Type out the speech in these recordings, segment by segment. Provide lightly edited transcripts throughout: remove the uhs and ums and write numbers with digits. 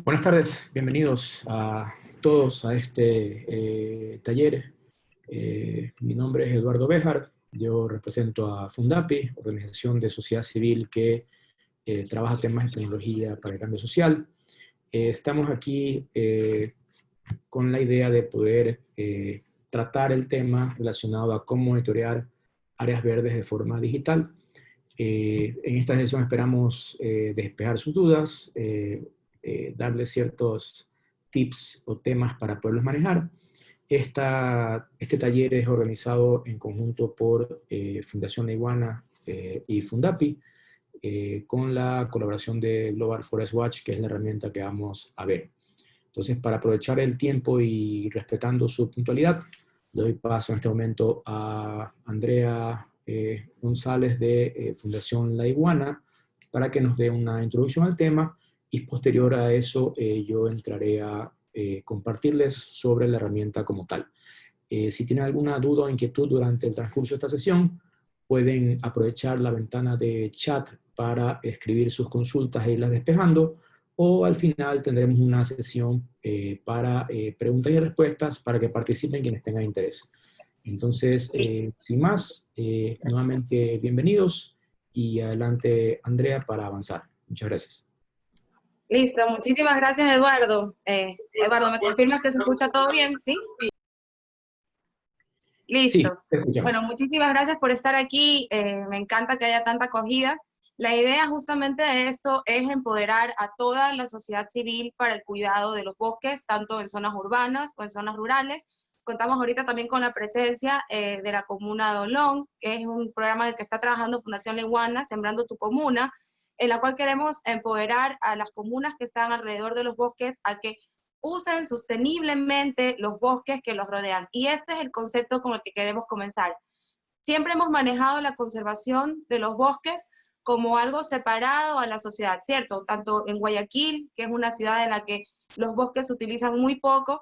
Buenas tardes, bienvenidos a todos a este taller. Mi nombre es Eduardo Béjar, yo represento a Fundapi, organización de sociedad civil que trabaja temas de tecnología para el cambio social. Estamos aquí con la idea de poder tratar el tema relacionado a cómo monitorear áreas verdes de forma digital. En esta sesión esperamos despejar sus dudas, darles ciertos tips o temas para poderlos manejar. Este taller es organizado en conjunto por Fundación La Iguana y Fundapi, con la colaboración de Global Forest Watch, que es la herramienta que vamos a ver. Entonces, para aprovechar el tiempo y respetando su puntualidad, le doy paso en este momento a Andrea González de Fundación La Iguana para que nos dé una introducción al tema y posterior a eso yo entraré a compartirles sobre la herramienta como tal. Si tienen alguna duda o inquietud durante el transcurso de esta sesión, pueden aprovechar la ventana de chat para escribir sus consultas e irlas despejando, o al final tendremos una sesión para preguntas y respuestas para que participen quienes tengan interés. Entonces, Listo. sin más, nuevamente bienvenidos y adelante Andrea para avanzar. Muchas gracias. Listo, muchísimas gracias, Eduardo. Eduardo, ¿me confirmas que se escucha todo bien? ¿Sí? Sí, Listo. te Bueno, escuchamos. muchísimas gracias por estar aquí. Me encanta que haya tanta acogida. La idea justamente de esto es empoderar a toda la sociedad civil para el cuidado de los bosques, tanto en zonas urbanas como en zonas rurales. Contamos ahorita también con la presencia de la comuna de Olón, que es un programa en el que está trabajando Fundación Leguana, Sembrando tu Comuna, en la cual queremos empoderar a las comunas que están alrededor de los bosques a que usen sosteniblemente los bosques que los rodean. Y este es el concepto con el que queremos comenzar. Siempre hemos manejado la conservación de los bosques como algo separado a la sociedad, ¿cierto? Tanto en Guayaquil, que es una ciudad en la que los bosques se utilizan muy poco,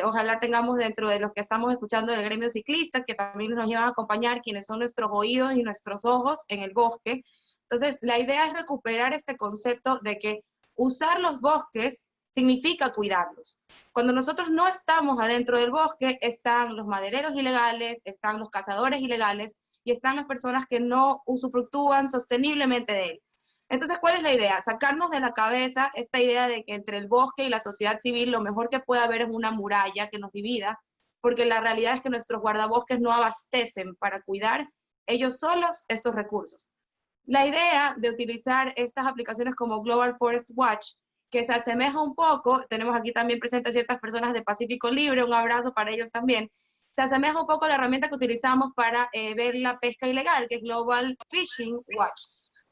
ojalá tengamos dentro de los que estamos escuchando del gremio ciclista, que también nos llevan a acompañar, quienes son nuestros oídos y nuestros ojos en el bosque. Entonces, la idea es recuperar este concepto de que usar los bosques significa cuidarlos. Cuando nosotros no estamos adentro del bosque, están los madereros ilegales, están los cazadores ilegales y están las personas que no usufructúan sosteniblemente de él. Entonces, ¿cuál es la idea? Sacarnos de la cabeza esta idea de que entre el bosque y la sociedad civil lo mejor que puede haber es una muralla que nos divida, porque la realidad es que nuestros guardabosques no abastecen para cuidar ellos solos estos recursos. La idea de utilizar estas aplicaciones como Global Forest Watch, que se asemeja un poco, tenemos aquí también presentes ciertas personas de Pacífico Libre, un abrazo para ellos también, se asemeja un poco a la herramienta que utilizamos para ver la pesca ilegal, que es Global Fishing Watch.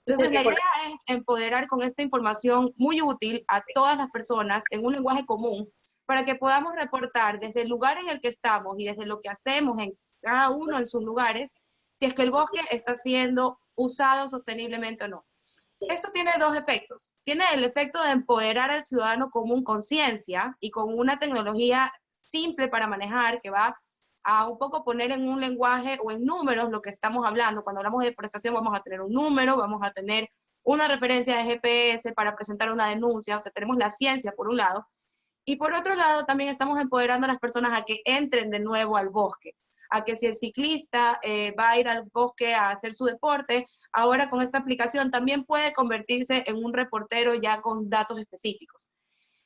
Entonces, la idea es empoderar con esta información muy útil a todas las personas en un lenguaje común para que podamos reportar desde el lugar en el que estamos y desde lo que hacemos en cada uno en sus lugares, si es que el bosque está siendo usado sosteniblemente o no. Esto tiene dos efectos. Tiene el efecto de empoderar al ciudadano con un conciencia y con una tecnología simple para manejar que va a un poco poner en un lenguaje o en números lo que estamos hablando. Cuando hablamos de deforestación vamos a tener un número, vamos a tener una referencia de GPS para presentar una denuncia, o sea, tenemos la ciencia por un lado, y por otro lado, también estamos empoderando a las personas a que entren de nuevo al bosque, a que si el ciclista va a ir al bosque a hacer su deporte, ahora con esta aplicación también puede convertirse en un reportero ya con datos específicos.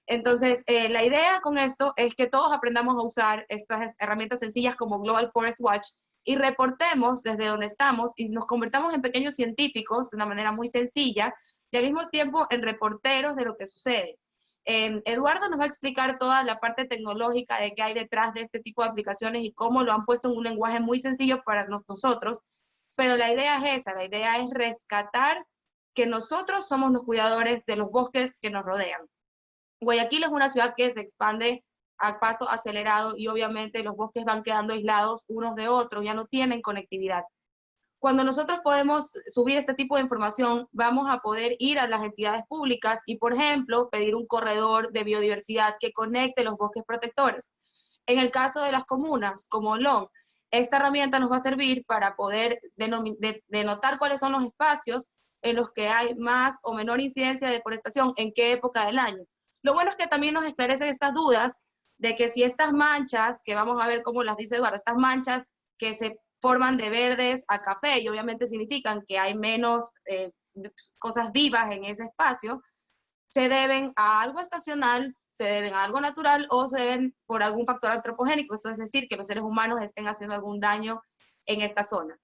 Entonces, la idea con esto es que todos aprendamos a usar estas herramientas sencillas como Global Forest Watch y reportemos desde donde estamos y nos convertamos en pequeños científicos de una manera muy sencilla y al mismo tiempo en reporteros de lo que sucede. Eduardo nos va a explicar toda la parte tecnológica de qué hay detrás de este tipo de aplicaciones y cómo lo han puesto en un lenguaje muy sencillo para nosotros, pero la idea es esa, la idea es rescatar que nosotros somos los cuidadores de los bosques que nos rodean. Guayaquil es una ciudad que se expande a paso acelerado y obviamente los bosques van quedando aislados unos de otros, ya no tienen conectividad. Cuando nosotros podemos subir este tipo de información, vamos a poder ir a las entidades públicas y, por ejemplo, pedir un corredor de biodiversidad que conecte los bosques protectores. En el caso de las comunas, como Olón, esta herramienta nos va a servir para poder denotar cuáles son los espacios en los que hay más o menor incidencia de deforestación, en qué época del año. Lo bueno es que también nos esclarecen estas dudas de que si estas manchas, que vamos a ver cómo las dice Eduardo, estas manchas que se forman de verdes a café y obviamente significan que hay menos cosas vivas en ese espacio, se deben a algo estacional, se deben a algo natural o se deben por algún factor antropogénico, esto es decir, que los seres humanos estén haciendo algún daño en esta zona.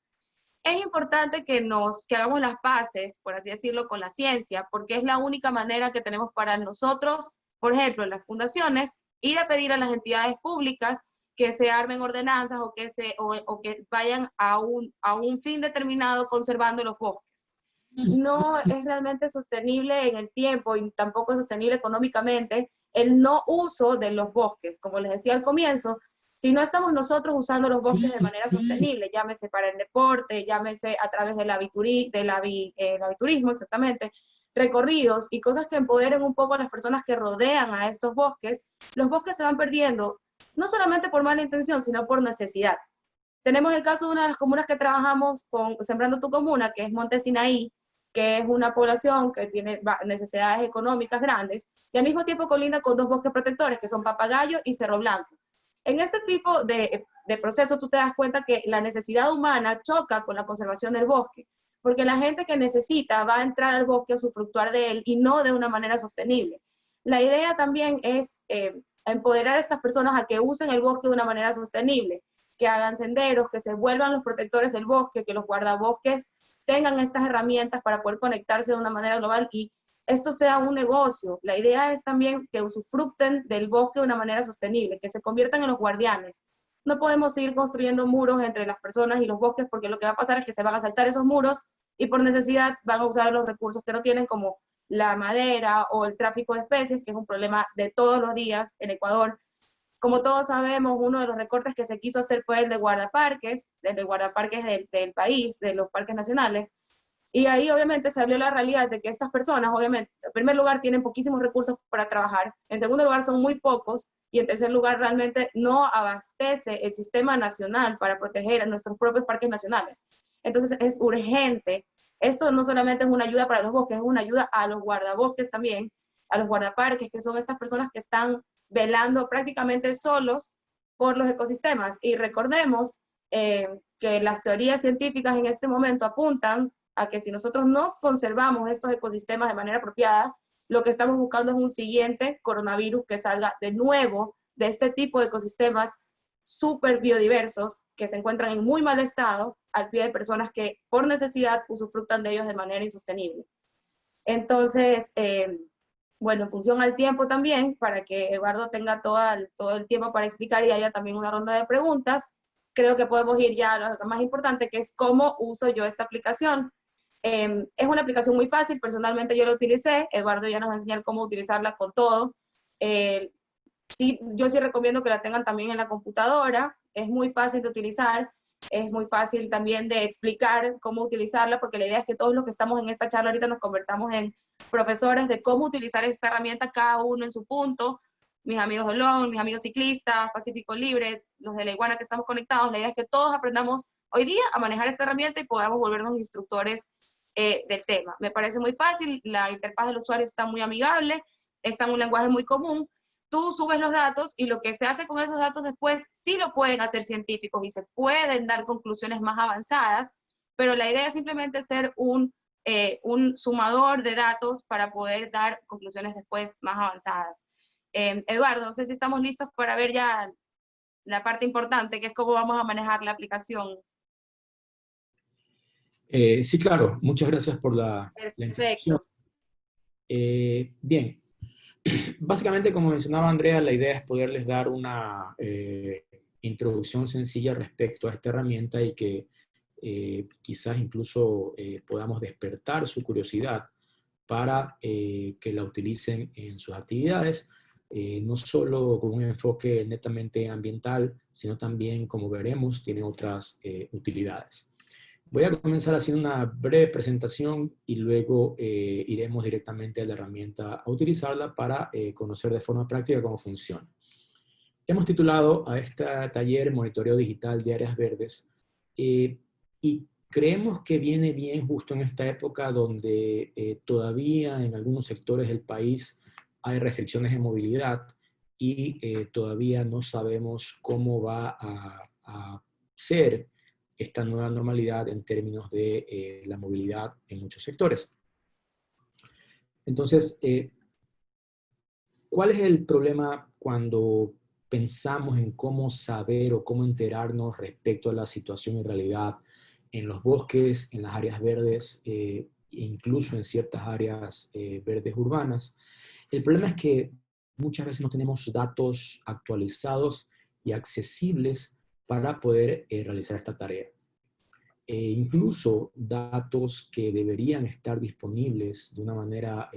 Es importante que hagamos las paces, por así decirlo, con la ciencia, porque es la única manera que tenemos para nosotros, por ejemplo, en las fundaciones, ir a pedir a las entidades públicas que se armen ordenanzas o que vayan a un fin determinado conservando los bosques. No es realmente sostenible en el tiempo y tampoco es sostenible económicamente el no uso de los bosques. Como les decía al comienzo, si no estamos nosotros usando los bosques de manera sostenible, llámese para el deporte, llámese a través del aviturismo, exactamente, recorridos y cosas que empoderen un poco a las personas que rodean a estos bosques, los bosques se van perdiendo, no solamente por mala intención, sino por necesidad. Tenemos el caso de una de las comunas que trabajamos con Sembrando tu Comuna, que es Monte Sinaí, que es una población que tiene necesidades económicas grandes, y al mismo tiempo colinda con dos bosques protectores, que son Papagayo y Cerro Blanco. En este tipo de proceso tú te das cuenta que la necesidad humana choca con la conservación del bosque, porque la gente que necesita va a entrar al bosque a usufructuar de él y no de una manera sostenible. La idea también es empoderar a estas personas a que usen el bosque de una manera sostenible, que hagan senderos, que se vuelvan los protectores del bosque, que los guardabosques tengan estas herramientas para poder conectarse de una manera global y esto sea un negocio. La idea es también que usufructen del bosque de una manera sostenible, que se conviertan en los guardianes. No podemos seguir construyendo muros entre las personas y los bosques porque lo que va a pasar es que se van a saltar esos muros y por necesidad van a usar los recursos que no tienen como la madera o el tráfico de especies, que es un problema de todos los días en Ecuador. Como todos sabemos, uno de los recortes que se quiso hacer fue el de guardaparques, del país, de los parques nacionales. Y ahí obviamente se habló la realidad de que estas personas, obviamente, en primer lugar tienen poquísimos recursos para trabajar, en segundo lugar son muy pocos, y en tercer lugar realmente no abastece el sistema nacional para proteger a nuestros propios parques nacionales. Entonces es urgente. Esto no solamente es una ayuda para los bosques, es una ayuda a los guardabosques también, a los guardaparques, que son estas personas que están velando prácticamente solos por los ecosistemas. Y recordemos que las teorías científicas en este momento apuntan a que si nosotros no conservamos estos ecosistemas de manera apropiada, lo que estamos buscando es un siguiente coronavirus que salga de nuevo de este tipo de ecosistemas súper biodiversos que se encuentran en muy mal estado al pie de personas que por necesidad usufructan de ellos de manera insostenible. Entonces, bueno, en función al tiempo también, para que Eduardo tenga todo el tiempo para explicar y haya también una ronda de preguntas, creo que podemos ir ya a lo más importante, que es cómo uso yo esta aplicación. Es una aplicación muy fácil, personalmente yo la utilicé, Eduardo ya nos va a enseñar cómo utilizarla con todo. Sí, yo sí recomiendo que la tengan también en la computadora, es muy fácil de utilizar, es muy fácil también de explicar cómo utilizarla, porque la idea es que todos los que estamos en esta charla ahorita nos convertamos en profesores de cómo utilizar esta herramienta, cada uno en su punto. Mis amigos de LON, mis amigos ciclistas, Pacífico Libre, los de la Iguana que estamos conectados, la idea es que todos aprendamos hoy día a manejar esta herramienta y podamos volvernos instructores del tema. Me parece muy fácil, la interfaz del usuario está muy amigable, está en un lenguaje muy común. Tú subes los datos y lo que se hace con esos datos después sí lo pueden hacer científicos y se pueden dar conclusiones más avanzadas, pero la idea es simplemente ser un sumador de datos para poder dar conclusiones después más avanzadas. Eduardo, no sé si estamos listos para ver ya la parte importante, que es cómo vamos a manejar la aplicación. Sí, claro. Muchas gracias por la introducción. Perfecto. Bien. Básicamente, como mencionaba Andrea, la idea es poderles dar una introducción sencilla respecto a esta herramienta y que quizás incluso podamos despertar su curiosidad para que la utilicen en sus actividades, no solo con un enfoque netamente ambiental, sino también, como veremos, tiene otras utilidades. Voy a comenzar haciendo una breve presentación y luego iremos directamente a la herramienta a utilizarla para conocer de forma práctica cómo funciona. Hemos titulado a este taller Monitoreo Digital de Áreas Verdes y creemos que viene bien justo en esta época donde todavía en algunos sectores del país hay restricciones de movilidad y todavía no sabemos cómo va a ser esta nueva normalidad en términos de la movilidad en muchos sectores. Entonces, ¿cuál es el problema cuando pensamos en cómo saber o cómo enterarnos respecto a la situación en realidad en los bosques, en las áreas verdes, incluso en ciertas áreas verdes urbanas? El problema es que muchas veces no tenemos datos actualizados y accesibles para poder realizar esta tarea. Incluso datos que deberían estar disponibles de una manera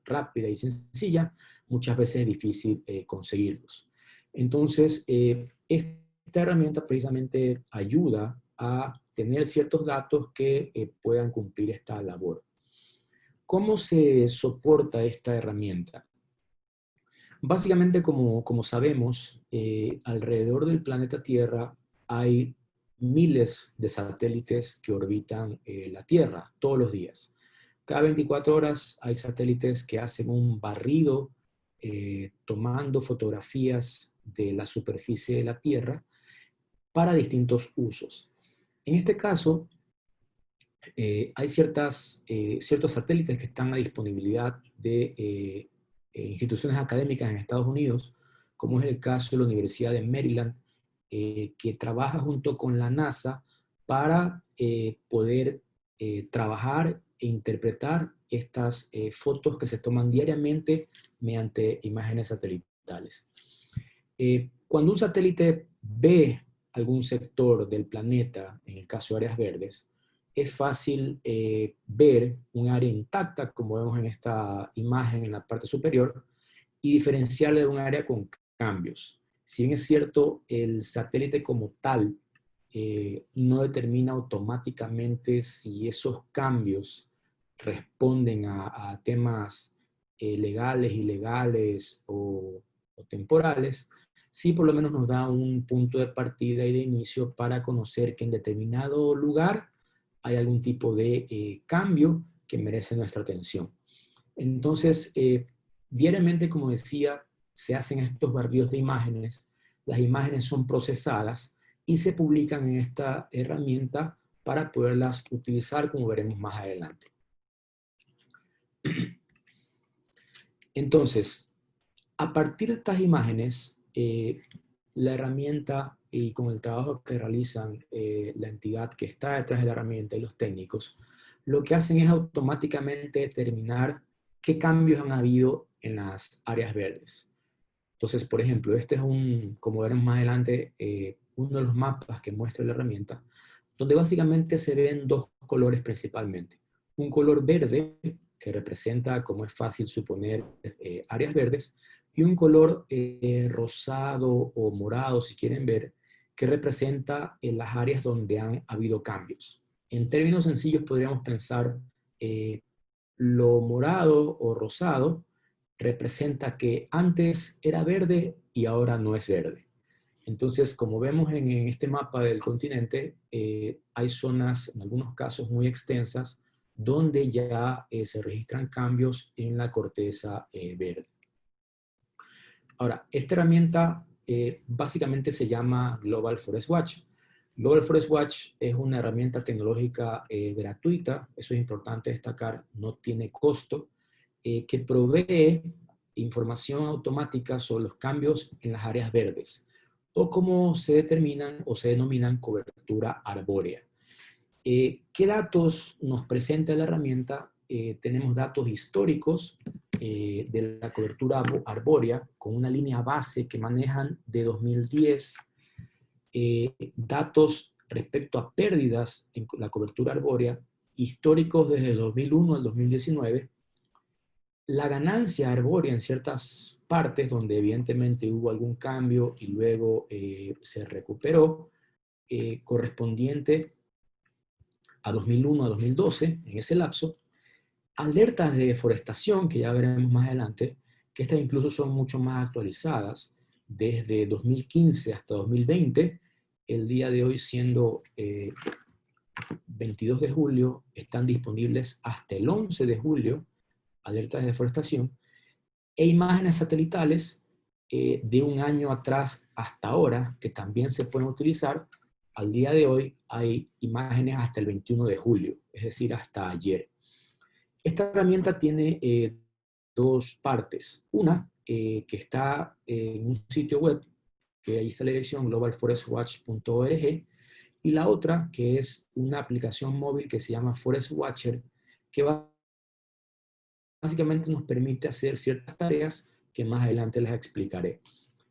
rápida y sencilla, muchas veces es difícil conseguirlos. Entonces, esta herramienta precisamente ayuda a tener ciertos datos que puedan cumplir esta labor. ¿Cómo se soporta esta herramienta? Básicamente, como sabemos, alrededor del planeta Tierra hay miles de satélites que orbitan la Tierra todos los días. Cada 24 horas hay satélites que hacen un barrido tomando fotografías de la superficie de la Tierra para distintos usos. En este caso, hay ciertos satélites que están a disponibilidad de instituciones académicas en Estados Unidos, como es el caso de la Universidad de Maryland, que trabaja junto con la NASA para poder trabajar e interpretar estas fotos que se toman diariamente mediante imágenes satelitales. Cuando un satélite ve algún sector del planeta, en el caso de áreas verdes, es fácil ver un área intacta, como vemos en esta imagen en la parte superior, y diferenciarla de un área con cambios. Si bien es cierto, el satélite como tal no determina automáticamente si esos cambios responden a temas legales, ilegales o temporales, sí por lo menos nos da un punto de partida y de inicio para conocer que en determinado lugar hay algún tipo de cambio que merece nuestra atención. Entonces, diariamente, como decía, se hacen estos barridos de imágenes, las imágenes son procesadas y se publican en esta herramienta para poderlas utilizar, como veremos más adelante. Entonces, a partir de estas imágenes, la herramienta y con el trabajo que realizan la entidad que está detrás de la herramienta y los técnicos, lo que hacen es automáticamente determinar qué cambios han habido en las áreas verdes. Entonces, por ejemplo, este es como veremos más adelante, uno de los mapas que muestra la herramienta, donde básicamente se ven dos colores principalmente. Un color verde, que representa, como es fácil suponer, áreas verdes, y un color rosado o morado, si quieren ver, que representa las áreas donde han habido cambios. En términos sencillos podríamos pensar lo morado o rosado representa que antes era verde y ahora no es verde. Entonces, como vemos en este mapa del continente, hay zonas, en algunos casos muy extensas, donde ya se registran cambios en la corteza verde. Ahora, esta herramienta básicamente se llama Global Forest Watch. Global Forest Watch es una herramienta tecnológica gratuita, eso es importante destacar, no tiene costo, que provee información automática sobre los cambios en las áreas verdes, o como se determinan o se denominan cobertura arbórea. ¿Qué datos nos presenta la herramienta? Tenemos datos históricos de la cobertura arbórea con una línea base que manejan de 2010, datos respecto a pérdidas en la cobertura arbórea históricos desde el 2001 al 2019, la ganancia arbórea en ciertas partes donde evidentemente hubo algún cambio y luego se recuperó, correspondiente a 2001 a 2012, en ese lapso, alertas de deforestación, que ya veremos más adelante, que estas incluso son mucho más actualizadas, desde 2015 hasta 2020, el día de hoy siendo 22 de julio, están disponibles hasta el 11 de julio, alertas de deforestación, e imágenes satelitales de un año atrás hasta ahora, que también se pueden utilizar. Al día de hoy hay imágenes hasta el 21 de julio, es decir, hasta ayer. Esta herramienta tiene dos partes. Una, que está en un sitio web, que ahí está la dirección globalforestwatch.org, y la otra, que es una aplicación móvil que se llama Forest Watcher, que básicamente nos permite hacer ciertas tareas que más adelante les explicaré.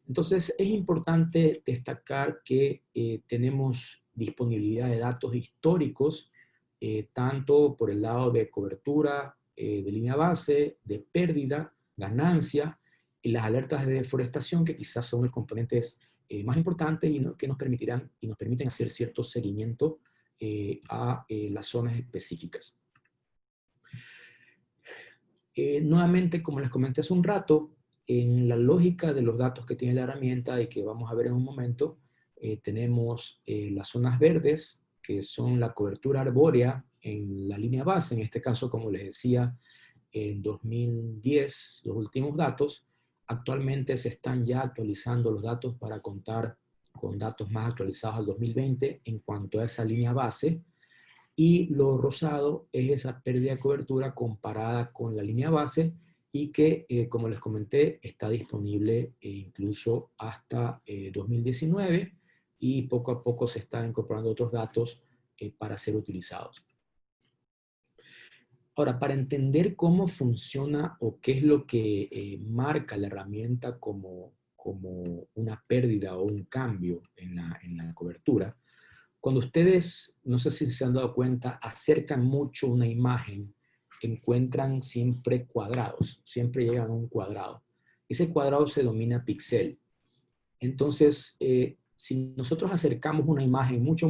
Entonces, es importante destacar que tenemos disponibilidad de datos históricos, tanto por el lado de cobertura de línea base, de pérdida, ganancia, y las alertas de deforestación, que quizás son los componentes más importantes y que nos permitirán y nos permiten hacer cierto seguimiento a las zonas específicas. Nuevamente, como les comenté hace un rato, en la lógica de los datos que tiene la herramienta y que vamos a ver en un momento, tenemos las zonas verdes, que son la cobertura arbórea en la línea base. En este caso, como les decía, en 2010, los últimos datos. Actualmente se están ya actualizando los datos para contar con datos más actualizados al 2020 en cuanto a esa línea base. Y lo rosado es esa pérdida de cobertura comparada con la línea base y que, como les comenté, está disponible incluso hasta 2019, y poco a poco se están incorporando otros datos para ser utilizados. Ahora, para entender cómo funciona o qué es lo que marca la herramienta como una pérdida o un cambio en la cobertura, cuando ustedes, no sé si se han dado cuenta, acercan mucho una imagen, encuentran siempre cuadrados, siempre llegan a un cuadrado. Ese cuadrado se denomina píxel. Entonces, si nosotros acercamos una imagen mucho,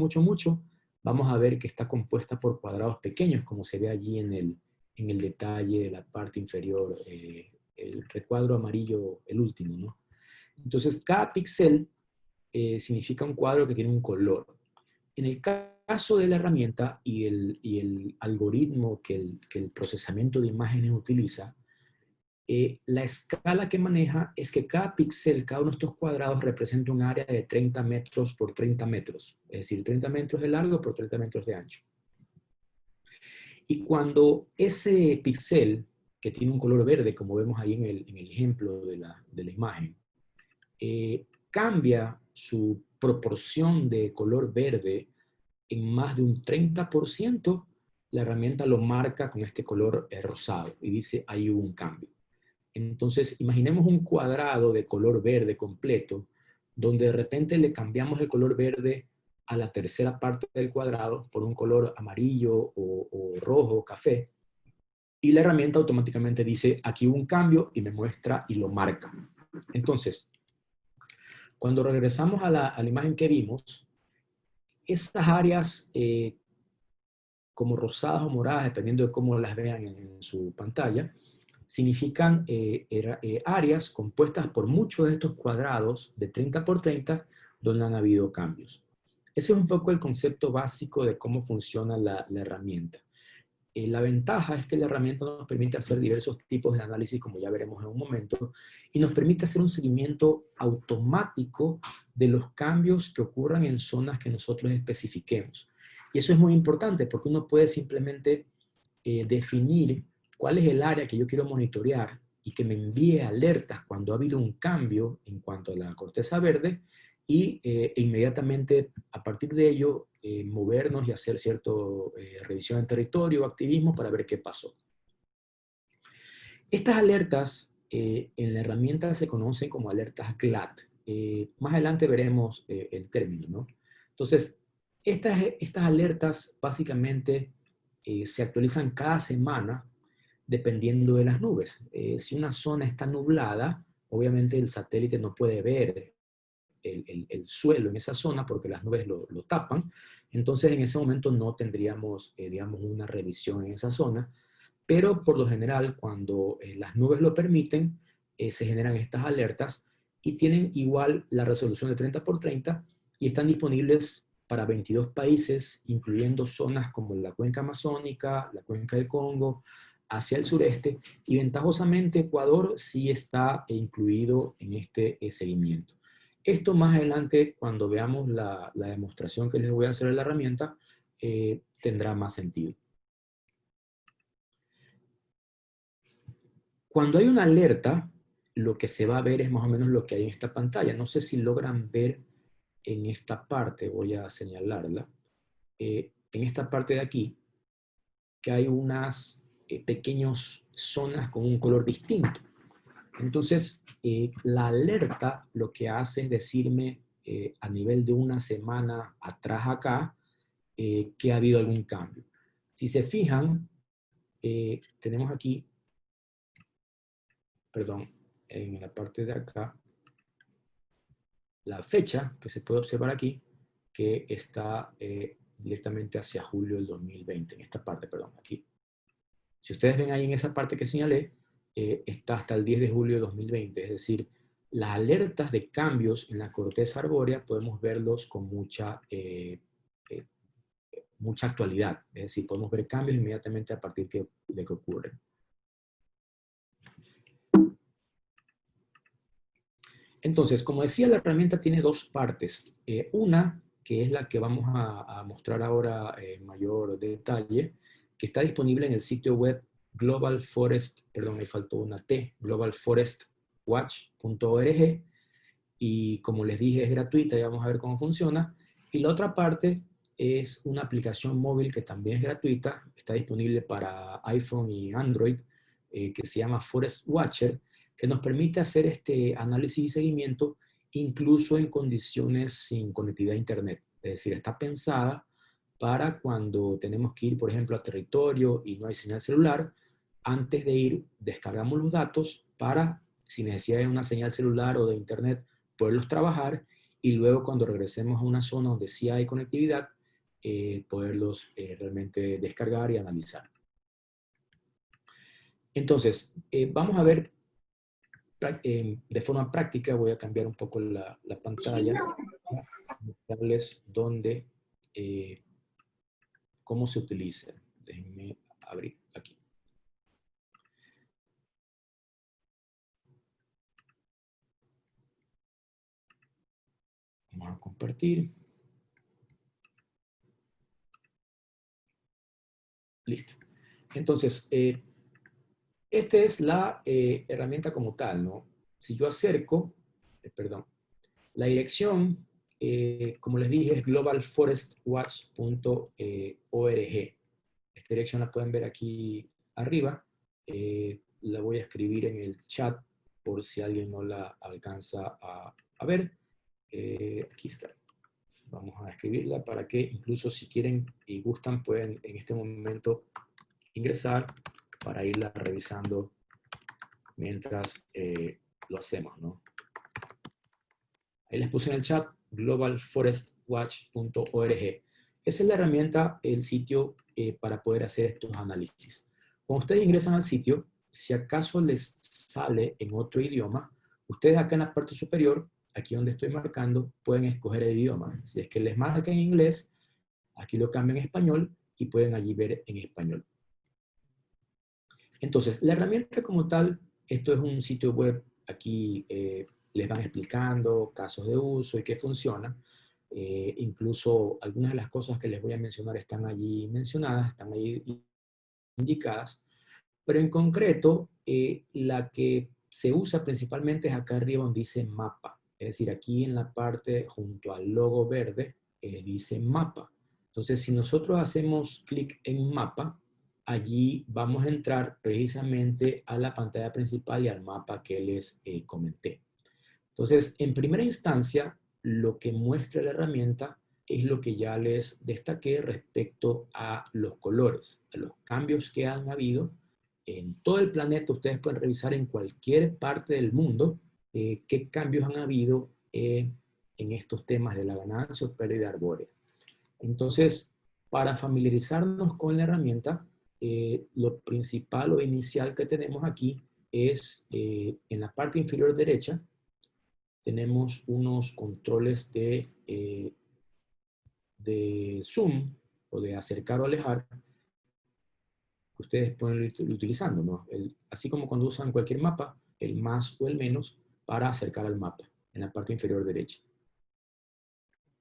vamos a ver que está compuesta por cuadrados pequeños, como se ve allí en el detalle de la parte inferior, el recuadro amarillo, el último, ¿no? Entonces, cada píxel significa un cuadro que tiene un color. En el caso de la herramienta y el algoritmo que el procesamiento de imágenes utiliza, la escala que maneja es que cada píxel, cada uno de estos cuadrados representa un área de 30 metros por 30 metros, es decir, 30 metros de largo por 30 metros de ancho. Y cuando ese píxel, que tiene un color verde, como vemos ahí en el ejemplo de la imagen, cambia su proporción de color verde en más de un 30%, la herramienta lo marca con este color rosado y dice, ahí hubo un cambio. Entonces, imaginemos un cuadrado de color verde completo, donde de repente le cambiamos el color verde a la tercera parte del cuadrado por un color amarillo o rojo o café, y la herramienta automáticamente dice, aquí hubo un cambio, y me muestra y lo marca. Entonces, cuando regresamos a la imagen que vimos, estas áreas, como rosadas o moradas, dependiendo de cómo las vean en su pantalla, significan áreas compuestas por muchos de estos cuadrados de 30 por 30 donde han habido cambios. Ese es un poco el concepto básico de cómo funciona la herramienta. La ventaja es que la herramienta nos permite hacer diversos tipos de análisis, como ya veremos en un momento, y nos permite hacer un seguimiento automático de los cambios que ocurran en zonas que nosotros especifiquemos. Y eso es muy importante porque uno puede simplemente definir cuál es el área que yo quiero monitorear y que me envíe alertas cuando ha habido un cambio en cuanto a la corteza verde, y inmediatamente a partir de ello movernos y hacer cierta revisión en territorio o activismo para ver qué pasó. Estas alertas en la herramienta se conocen como alertas GLAD. Más adelante veremos el término, ¿no? Entonces, estas alertas básicamente se actualizan cada semana dependiendo de las nubes. Si una zona está nublada, obviamente el satélite no puede ver el suelo en esa zona porque las nubes lo tapan. Entonces en ese momento no tendríamos, digamos, una revisión en esa zona, pero por lo general cuando las nubes lo permiten, se generan estas alertas y tienen igual la resolución de 30 por 30 y están disponibles para 22 países, incluyendo zonas como la cuenca amazónica, la cuenca del Congo, hacia el sureste, y ventajosamente Ecuador sí está incluido en este seguimiento. Esto más adelante, cuando veamos la demostración que les voy a hacer de la herramienta, tendrá más sentido. Cuando hay una alerta, lo que se va a ver es más o menos lo que hay en esta pantalla. No sé si logran ver en esta parte, voy a señalarla, en esta parte de aquí, que hay unas pequeñas zonas con un color distinto. Entonces, la alerta lo que hace es decirme a nivel de una semana atrás acá que ha habido algún cambio. Si se fijan, tenemos aquí, perdón, en la parte de acá, la fecha que se puede observar aquí, que está directamente hacia julio del 2020, en esta parte, perdón, aquí. Si ustedes ven ahí en esa parte que señalé, está hasta el 10 de julio de 2020, es decir, las alertas de cambios en la corteza arbórea podemos verlos con mucha actualidad, es decir, podemos ver cambios inmediatamente a partir de que ocurren. Entonces, como decía, la herramienta tiene dos partes. Una, que es la que vamos a mostrar ahora en mayor detalle, que está disponible en el sitio web Global Forest, perdón, me faltó una T, globalforestwatch.org, y como les dije es gratuita y vamos a ver cómo funciona. Y la otra parte es una aplicación móvil que también es gratuita, está disponible para iPhone y Android, que se llama Forest Watcher, que nos permite hacer este análisis y seguimiento incluso en condiciones sin conectividad a Internet. Es decir, está pensada para cuando tenemos que ir, por ejemplo, a territorio y no hay señal celular. Antes de ir, descargamos los datos para, si necesidad de una señal celular o de Internet, poderlos trabajar, y luego cuando regresemos a una zona donde sí hay conectividad, poderlos realmente descargar y analizar. Entonces, vamos a ver de forma práctica. Voy a cambiar un poco la pantalla para mostrarles cómo se utiliza. Déjenme abrir aquí. Vamos a compartir. Listo. Entonces, esta es la herramienta como tal, ¿no? Si yo acerco, perdón, la dirección, como les dije, es globalforestwatch.org. Esta dirección la pueden ver aquí arriba. La voy a escribir en el chat por si alguien no la alcanza a ver. Aquí está. Vamos a escribirla para que incluso si quieren y gustan pueden en este momento ingresar para irla revisando mientras lo hacemos, ¿no? Ahí les puse en el chat globalforestwatch.org. Esa es la herramienta, el sitio para poder hacer estos análisis. Cuando ustedes ingresan al sitio, si acaso les sale en otro idioma, ustedes acá en la parte superior, aquí donde estoy marcando, pueden escoger el idioma. Si es que les marca en inglés, aquí lo cambian en español y pueden allí ver en español. Entonces, la herramienta como tal, esto es un sitio web, aquí les van explicando casos de uso y qué funciona. Incluso algunas de las cosas que les voy a mencionar están allí mencionadas, están allí indicadas, pero en concreto, la que se usa principalmente es acá arriba donde dice mapa. Es decir, aquí en la parte junto al logo verde dice mapa. Entonces, si nosotros hacemos clic en mapa, allí vamos a entrar precisamente a la pantalla principal y al mapa que les comenté. Entonces, en primera instancia, lo que muestra la herramienta es lo que ya les destaqué respecto a los colores, a los cambios que han habido en todo el planeta. Ustedes pueden revisar en cualquier parte del mundo qué cambios han habido en estos temas de la ganancia o pérdida arbórea. Entonces, para familiarizarnos con la herramienta, lo principal o inicial que tenemos aquí es en la parte inferior derecha, tenemos unos controles de zoom o de acercar o alejar, que ustedes pueden ir utilizando, ¿no? Así como cuando usan cualquier mapa, el más o el menos para acercar al mapa, en la parte inferior derecha.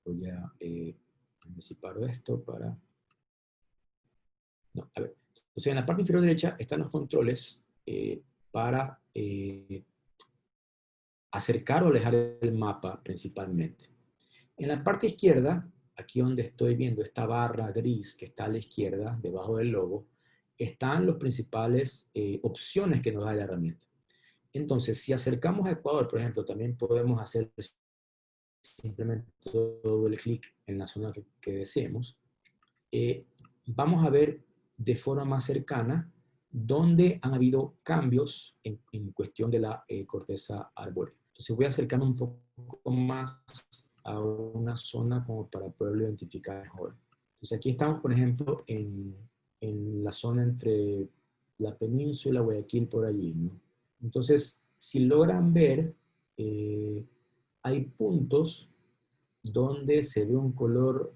Voy a ver si paro esto para... No, a ver. Entonces, en la parte inferior derecha están los controles para acercar o alejar el mapa principalmente. En la parte izquierda, aquí donde estoy viendo esta barra gris que está a la izquierda, debajo del logo, están las principales opciones que nos da la herramienta. Entonces, si acercamos a Ecuador, por ejemplo, también podemos hacer simplemente doble clic en la zona que deseemos. Vamos a ver de forma más cercana dónde han habido cambios en cuestión de la corteza arbórea. Entonces voy a acercarme un poco más a una zona como para poderlo identificar mejor. Entonces aquí estamos, por ejemplo, en la zona entre la península, Guayaquil, por allí, ¿no? Entonces, si logran ver, hay puntos donde se ve un color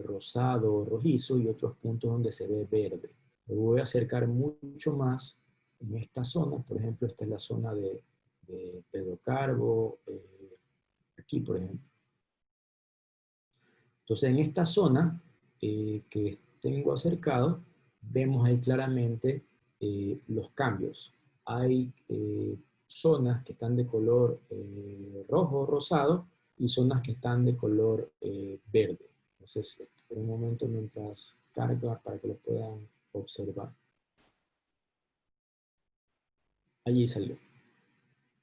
rosado o rojizo y otros puntos donde se ve verde. Me voy a acercar mucho más en esta zona. Por ejemplo, esta es la zona de Pedro Carbo, aquí por ejemplo. Entonces en esta zona que tengo acercado, vemos ahí claramente los cambios. Hay zonas que están de color rojo, rosado, y zonas que están de color verde. Entonces, por un momento mientras carga para que lo puedan observar. Allí salió.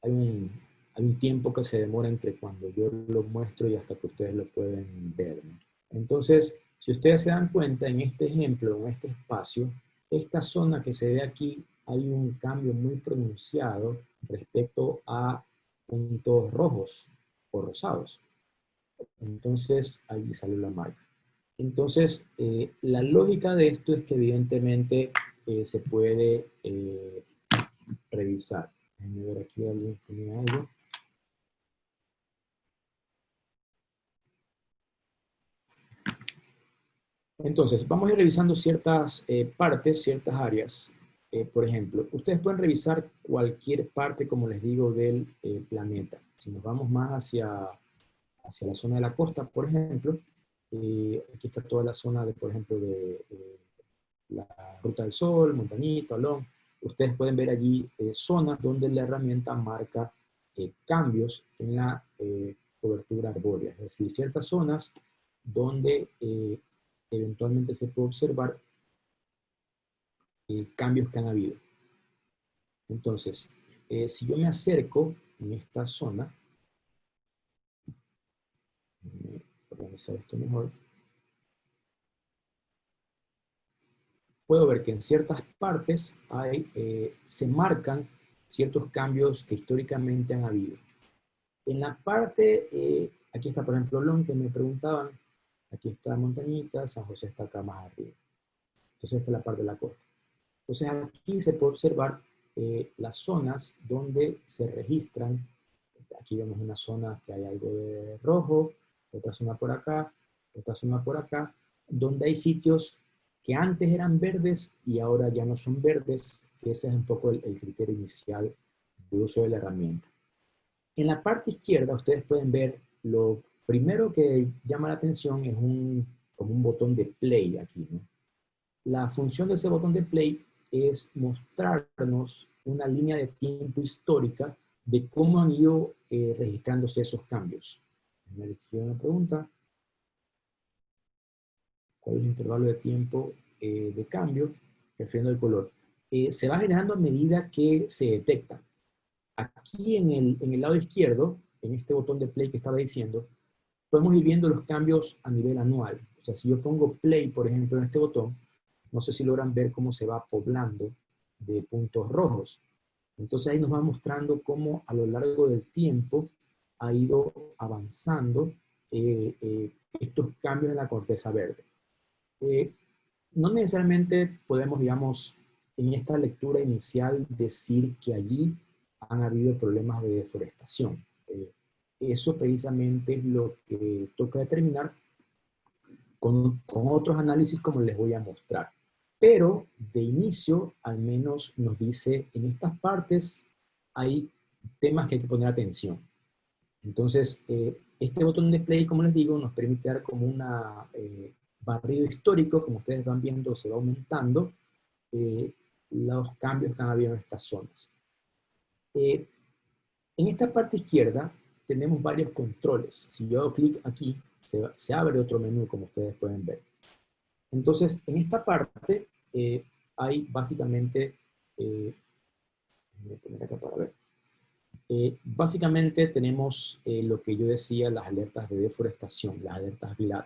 Hay un tiempo que se demora entre cuando yo lo muestro y hasta que ustedes lo pueden ver, ¿no? Entonces, si ustedes se dan cuenta, en este ejemplo, en este espacio, esta zona que se ve aquí, hay un cambio muy pronunciado respecto a puntos rojos o rosados. Entonces, ahí sale la marca. Entonces, la lógica de esto es que evidentemente se puede revisar. Déjenme ver aquí alguien ponía algo. Entonces, vamos a ir revisando ciertas partes, ciertas áreas. Por ejemplo, ustedes pueden revisar cualquier parte, como les digo, del planeta. Si nos vamos más hacia la zona de la costa, por ejemplo, aquí está toda la zona, de, por ejemplo, de la Ruta del Sol, Montañita, Olón. Ustedes pueden ver allí zonas donde la herramienta marca cambios en la cobertura arbórea. Es decir, ciertas zonas donde eventualmente se puede observar cambios que han habido. Entonces, si yo me acerco en esta zona, voy a organizar esto mejor, puedo ver que en ciertas partes se marcan ciertos cambios que históricamente han habido. En la parte, aquí está por ejemplo Olón, que me preguntaban, aquí está Montañita, San José está acá más arriba. Entonces esta es la parte de la costa. Entonces aquí se puede observar las zonas donde se registran. Aquí vemos una zona que hay algo de rojo, otra zona por acá, otra zona por acá, donde hay sitios que antes eran verdes y ahora ya no son verdes, que ese es un poco el criterio inicial de uso de la herramienta. En la parte izquierda ustedes pueden ver lo primero que llama la atención es como un botón de play aquí, ¿no? La función de ese botón de play es mostrarnos una línea de tiempo histórica de cómo han ido registrándose esos cambios. Me hicieron una pregunta. ¿Cuál es el intervalo de tiempo de cambio? Refiriendo al color. Se va generando a medida que se detecta. Aquí en el lado izquierdo, en este botón de play que estaba diciendo, podemos ir viendo los cambios a nivel anual. O sea, si yo pongo play, por ejemplo, en este botón, no sé si logran ver cómo se va poblando de puntos rojos. Entonces ahí nos va mostrando cómo a lo largo del tiempo ha ido avanzando estos cambios en la corteza verde. No necesariamente podemos, digamos, en esta lectura inicial decir que allí han habido problemas de deforestación. Eso precisamente es lo que toca determinar con otros análisis como les voy a mostrar. pero de inicio al menos nos dice en estas partes hay temas que hay que poner atención. Entonces, este botón de play, como les digo, nos permite dar como una barrido histórico, como ustedes van viendo, se va aumentando los cambios que han habido en estas zonas. En esta parte izquierda tenemos varios controles. Si yo hago clic aquí, se abre otro menú, como ustedes pueden ver. Entonces, en esta parte hay básicamente, voy a poner acá para ver. Básicamente tenemos lo que yo decía, las alertas de deforestación, las alertas GLAD.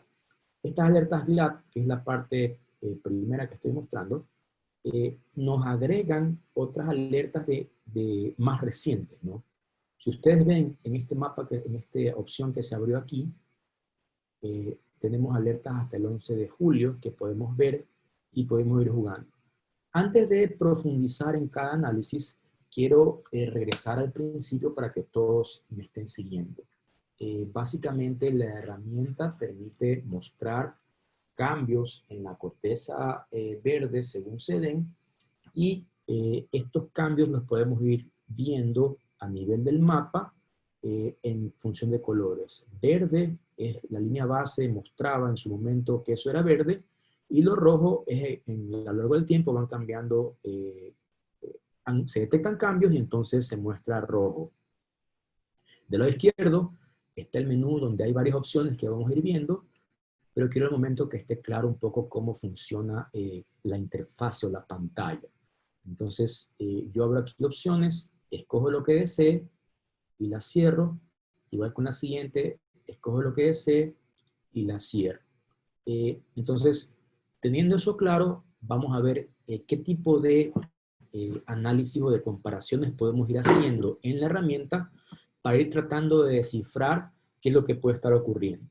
Estas alertas GLAD, que es la parte primera que estoy mostrando, nos agregan otras alertas de más recientes, ¿no? Si ustedes ven en este mapa, en esta opción que se abrió aquí, tenemos alertas hasta el 11 de julio que podemos ver y podemos ir jugando. Antes de profundizar en cada análisis, quiero regresar al principio para que todos me estén siguiendo. Básicamente la herramienta permite mostrar cambios en la corteza verde según se den y estos cambios los podemos ir viendo a nivel del mapa en función de colores. Verde es la línea base, mostraba en su momento que eso era verde, y lo rojo es a lo largo del tiempo van cambiando, se detectan cambios y entonces se muestra rojo. Del lado izquierdo está el menú donde hay varias opciones que vamos a ir viendo, pero quiero el momento que esté claro un poco cómo funciona la interfaz o la pantalla. Entonces, yo abro aquí opciones, escojo lo que desee y la cierro. Igual con la siguiente, escojo lo que desee y la cierro. Entonces, teniendo eso claro, vamos a ver qué tipo de análisis o de comparaciones podemos ir haciendo en la herramienta para ir tratando de descifrar qué es lo que puede estar ocurriendo.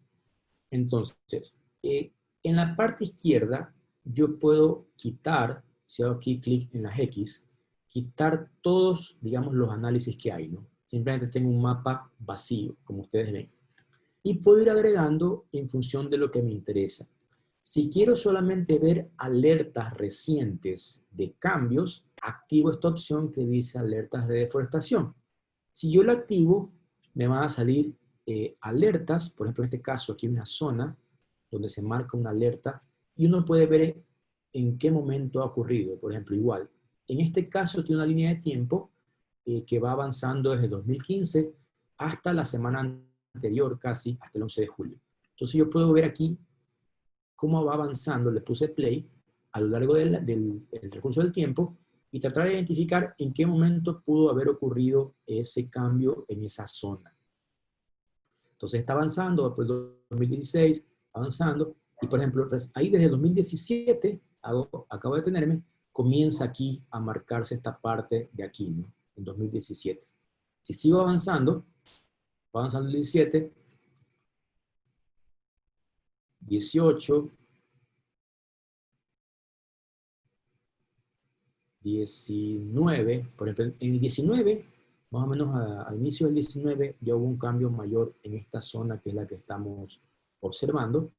Entonces, en la parte izquierda, yo puedo quitar, si hago aquí clic en las X, quitar todos, digamos, los análisis que hay, ¿no? Simplemente tengo un mapa vacío, como ustedes ven. Y puedo ir agregando en función de lo que me interesa. Si quiero solamente ver alertas recientes de cambios, activo esta opción que dice alertas de deforestación. Si yo la activo, me van a salir alertas, por ejemplo, en este caso aquí hay una zona donde se marca una alerta y uno puede ver en qué momento ha ocurrido. Por ejemplo, igual, en este caso tiene una línea de tiempo que va avanzando desde 2015 hasta la semana anterior, casi hasta el 11 de julio. Entonces yo puedo ver aquí cómo va avanzando, le puse play a lo largo del recurso del tiempo y tratar de identificar en qué momento pudo haber ocurrido ese cambio en esa zona. Entonces está avanzando, después del 2016, avanzando, y por ejemplo, ahí desde 2017, acabo de tenerme, comienza aquí a marcarse esta parte de aquí, ¿no? En 2017. Si sigo avanzando, va avanzando el 17, 18, 19, por ejemplo, en el 19, más o menos a inicio del 19, ya hubo un cambio mayor en esta zona que es la que estamos observando,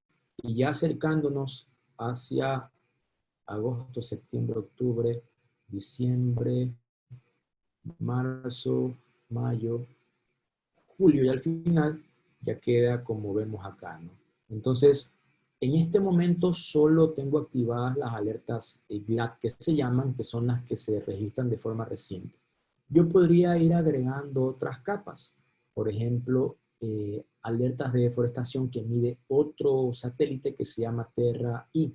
y ya acercándonos hacia agosto, septiembre, octubre, diciembre, marzo, mayo, julio y al final ya queda como vemos acá, ¿no? Entonces, en este momento solo tengo activadas las alertas GLAD que se llaman, que son las que se registran de forma reciente. Yo podría ir agregando otras capas, por ejemplo, alertas de deforestación que mide otro satélite que se llama Terra-I.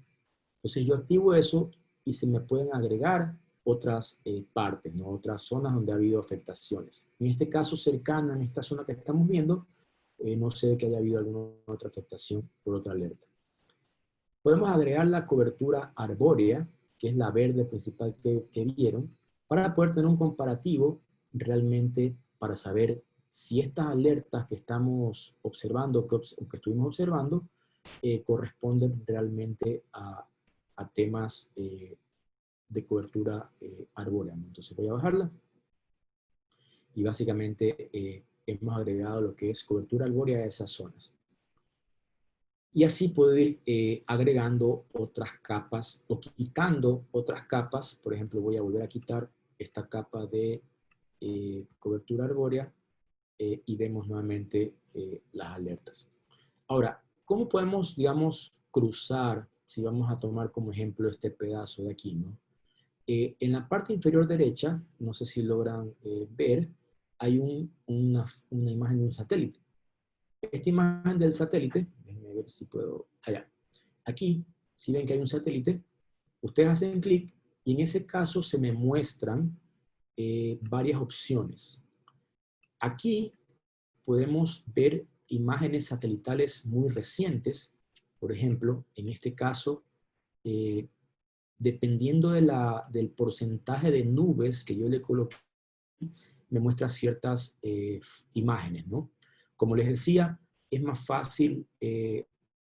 Entonces yo activo eso y se me pueden agregar otras partes, ¿no? Otras zonas donde ha habido afectaciones. En este caso cercano, en esta zona que estamos viendo, no sé que haya habido alguna otra afectación por otra alerta. Podemos agregar la cobertura arbórea, que es la verde principal que vieron, para poder tener un comparativo realmente para saber si estas alertas que estamos observando, que estuvimos observando, corresponden realmente a temas de cobertura arbórea, ¿no? Entonces voy a bajarla y básicamente hemos agregado lo que es cobertura arbórea a esas zonas. y así puedo ir agregando otras capas o quitando otras capas. Por ejemplo, voy a volver a quitar esta capa de cobertura arbórea y vemos nuevamente las alertas. Ahora, ¿cómo podemos, digamos, cruzar, si vamos a tomar como ejemplo este pedazo de aquí, ¿no? En la parte inferior derecha, no sé si logran ver, hay una imagen de un satélite. Esta imagen del satélite, déjenme ver si puedo, allá. Aquí, si ven que hay un satélite, ustedes hacen clic y en ese caso se me muestran varias opciones. Aquí podemos ver imágenes satelitales muy recientes. Por ejemplo, en este caso, dependiendo del porcentaje de nubes que yo le coloque, me muestra ciertas imágenes, ¿no? Como les decía, es más fácil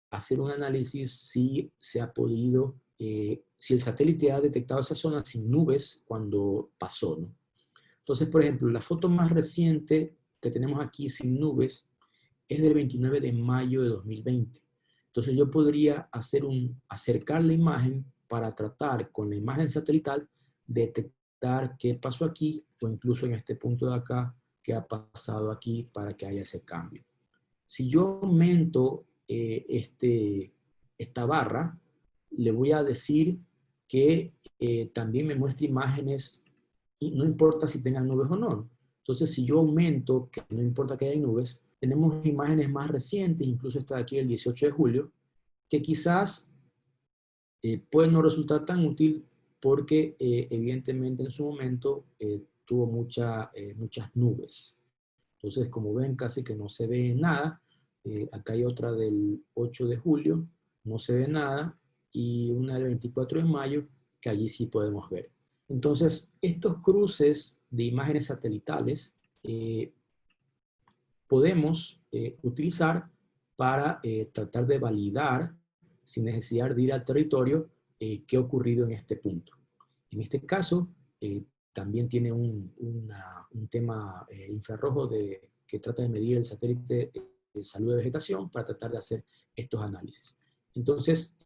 hacer un análisis si se ha podido, si el satélite ha detectado esa zona sin nubes cuando pasó, ¿no? Entonces, por ejemplo, la foto más reciente que tenemos aquí sin nubes es del 29 de mayo de 2020. Entonces yo podría acercar la imagen para tratar con la imagen satelital de detectar qué pasó aquí o incluso en este punto de acá, qué ha pasado aquí para que haya ese cambio. Si yo aumento esta barra, le voy a decir que también me muestre imágenes y no importa si tengan nubes o no. Entonces, si yo aumento, que no importa que haya nubes, tenemos imágenes más recientes, incluso esta de aquí el 18 de julio, que quizás puede no resultar tan útil porque evidentemente en su momento tuvo muchas nubes. Entonces, como ven, casi que no se ve nada. Acá hay otra del 8 de julio, no se ve nada, y una del 24 de mayo, que allí sí podemos ver. Entonces, estos cruces de imágenes satelitales podemos utilizar para tratar de validar, sin necesidad de ir al territorio, qué ha ocurrido en este punto. En este caso, también tiene un tema infrarrojo que trata de medir el satélite de salud de vegetación para tratar de hacer estos análisis. Entonces,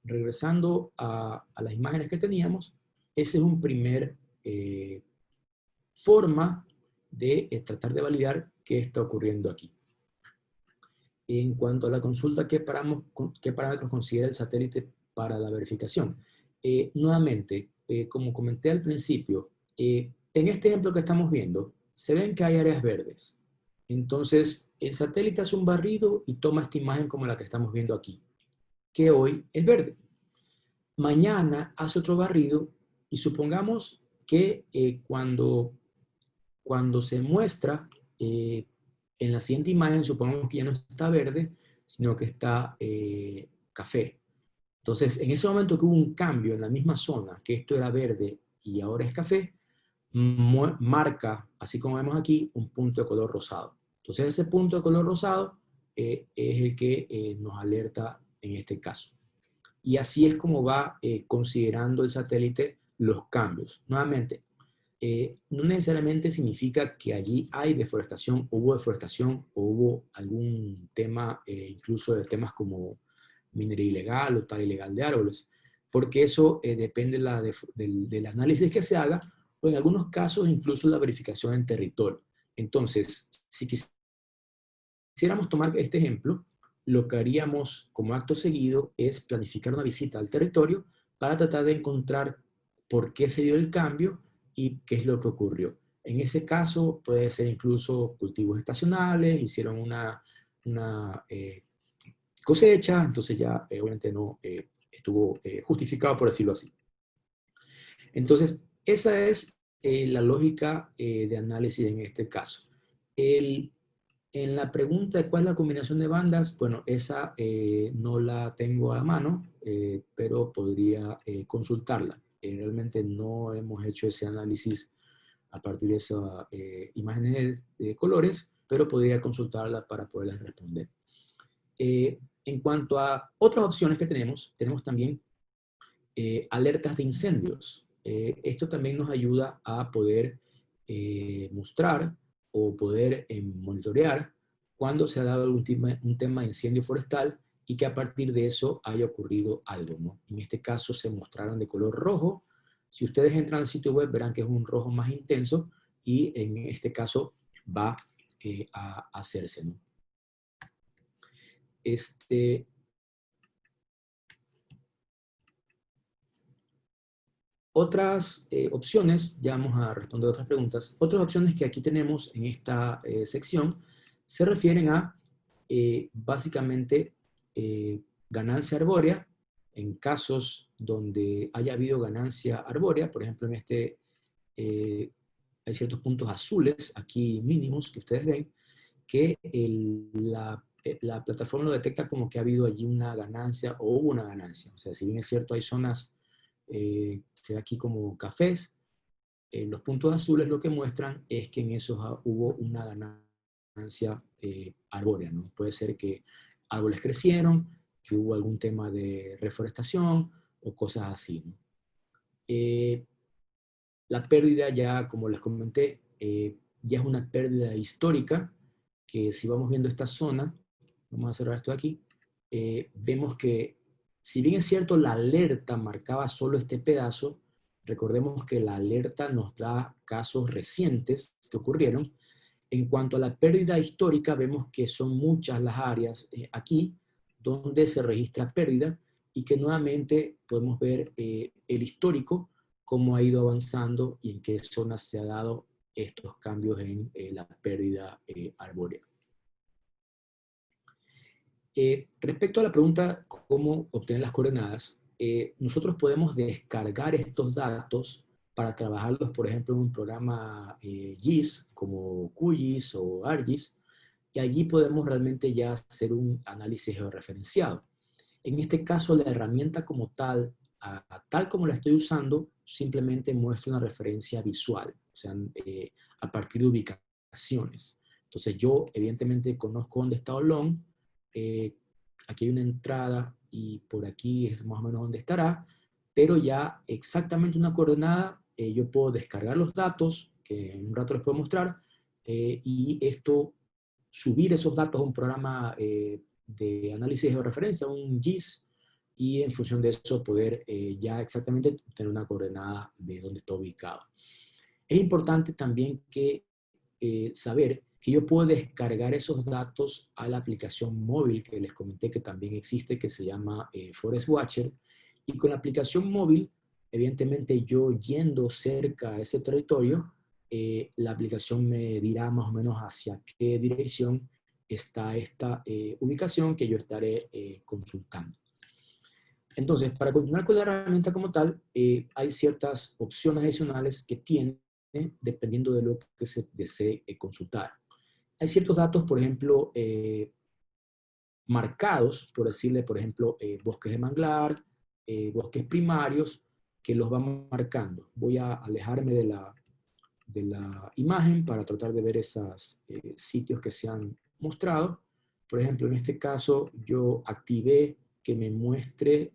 regresando a las imágenes que teníamos, ese es un primer forma de tratar de validar qué está ocurriendo aquí. En cuanto a la consulta, ¿qué parámetros considera el satélite para la verificación? Nuevamente, como comenté al principio, en este ejemplo que estamos viendo, se ven que hay áreas verdes. Entonces, el satélite hace un barrido y toma esta imagen como la que estamos viendo aquí, que hoy es verde. Mañana hace otro barrido y supongamos que cuando se muestra en la siguiente imagen, supongamos que ya no está verde, sino que está café. Entonces, en ese momento que hubo un cambio en la misma zona, que esto era verde y ahora es café, marca, así como vemos aquí, un punto de color rosado. Entonces, ese punto de color rosado es el que nos alerta en este caso. Y así es como va considerando el satélite los cambios. Nuevamente, no necesariamente significa que allí hay deforestación, hubo deforestación o hubo algún tema, incluso de temas como minería ilegal o tala ilegal de árboles, porque eso depende del análisis que se haga o en algunos casos incluso la verificación en territorio. Entonces, si quisiéramos tomar este ejemplo, lo que haríamos como acto seguido es planificar una visita al territorio para tratar de encontrar por qué se dio el cambio y qué es lo que ocurrió. En ese caso puede ser incluso cultivos estacionales, hicieron una cosecha, entonces ya obviamente no estuvo justificado, por decirlo así. Entonces, esa es la lógica de análisis en este caso. En la pregunta de cuál es la combinación de bandas, bueno, esa no la tengo a la mano, pero podría consultarla. Realmente no hemos hecho ese análisis a partir de esas imágenes de colores, pero podría consultarla para poderles responder. En cuanto a otras opciones que tenemos también alertas de incendios. Esto también nos ayuda a poder mostrar o poder monitorear cuando se ha dado un tema de incendio forestal y que a partir de eso haya ocurrido algo, ¿no? En este caso se mostraron de color rojo. Si ustedes entran al sitio web verán que es un rojo más intenso y en este caso va a hacerse, ¿no? Otras opciones, ya vamos a responder otras preguntas, otras opciones que aquí tenemos en esta sección se refieren a básicamente ganancia arbórea en casos donde haya habido ganancia arbórea, por ejemplo hay ciertos puntos azules aquí mínimos que ustedes ven, que la plataforma lo detecta como que ha habido allí una ganancia o hubo una ganancia. O sea, si bien es cierto, hay zonas, se ve aquí como cafés, los puntos azules lo que muestran es que en esos hubo una ganancia arbórea, ¿no? Puede ser que árboles crecieron, que hubo algún tema de reforestación o cosas así, ¿no? La pérdida ya, como les comenté, ya es una pérdida histórica, que si vamos viendo esta zona, vamos a cerrar esto de aquí, vemos que si bien es cierto la alerta marcaba solo este pedazo, recordemos que la alerta nos da casos recientes que ocurrieron. En cuanto a la pérdida histórica, vemos que son muchas las áreas aquí donde se registra pérdida y que nuevamente podemos ver el histórico, cómo ha ido avanzando y en qué zonas se han dado estos cambios en la pérdida arbórea. Respecto a la pregunta cómo obtener las coordenadas, nosotros podemos descargar estos datos para trabajarlos, por ejemplo, en un programa GIS como QGIS o ArcGIS, y allí podemos realmente ya hacer un análisis georreferenciado. En este caso, la herramienta como tal, tal como la estoy usando, simplemente muestra una referencia visual, o sea, a partir de ubicaciones. Entonces yo, evidentemente, conozco dónde está Olón, aquí hay una entrada y por aquí es más o menos donde estará, pero ya exactamente una coordenada, yo puedo descargar los datos, que en un rato les puedo mostrar, y esto, subir esos datos a un programa de análisis de georreferencia, un GIS, y en función de eso poder ya exactamente tener una coordenada de dónde está ubicado. Es importante también que saber que yo puedo descargar esos datos a la aplicación móvil que les comenté que también existe, que se llama Forest Watcher, y con la aplicación móvil, evidentemente yo yendo cerca a ese territorio, la aplicación me dirá más o menos hacia qué dirección está esta ubicación que yo estaré consultando. Entonces, para continuar con la herramienta como tal, hay ciertas opciones adicionales que tiene dependiendo de lo que se desee consultar. Hay ciertos datos, por ejemplo, marcados, por decirle, por ejemplo, bosques de manglar, bosques primarios, que los vamos marcando. Voy a alejarme de la imagen para tratar de ver esos sitios que se han mostrado. Por ejemplo, en este caso, yo activé que me muestre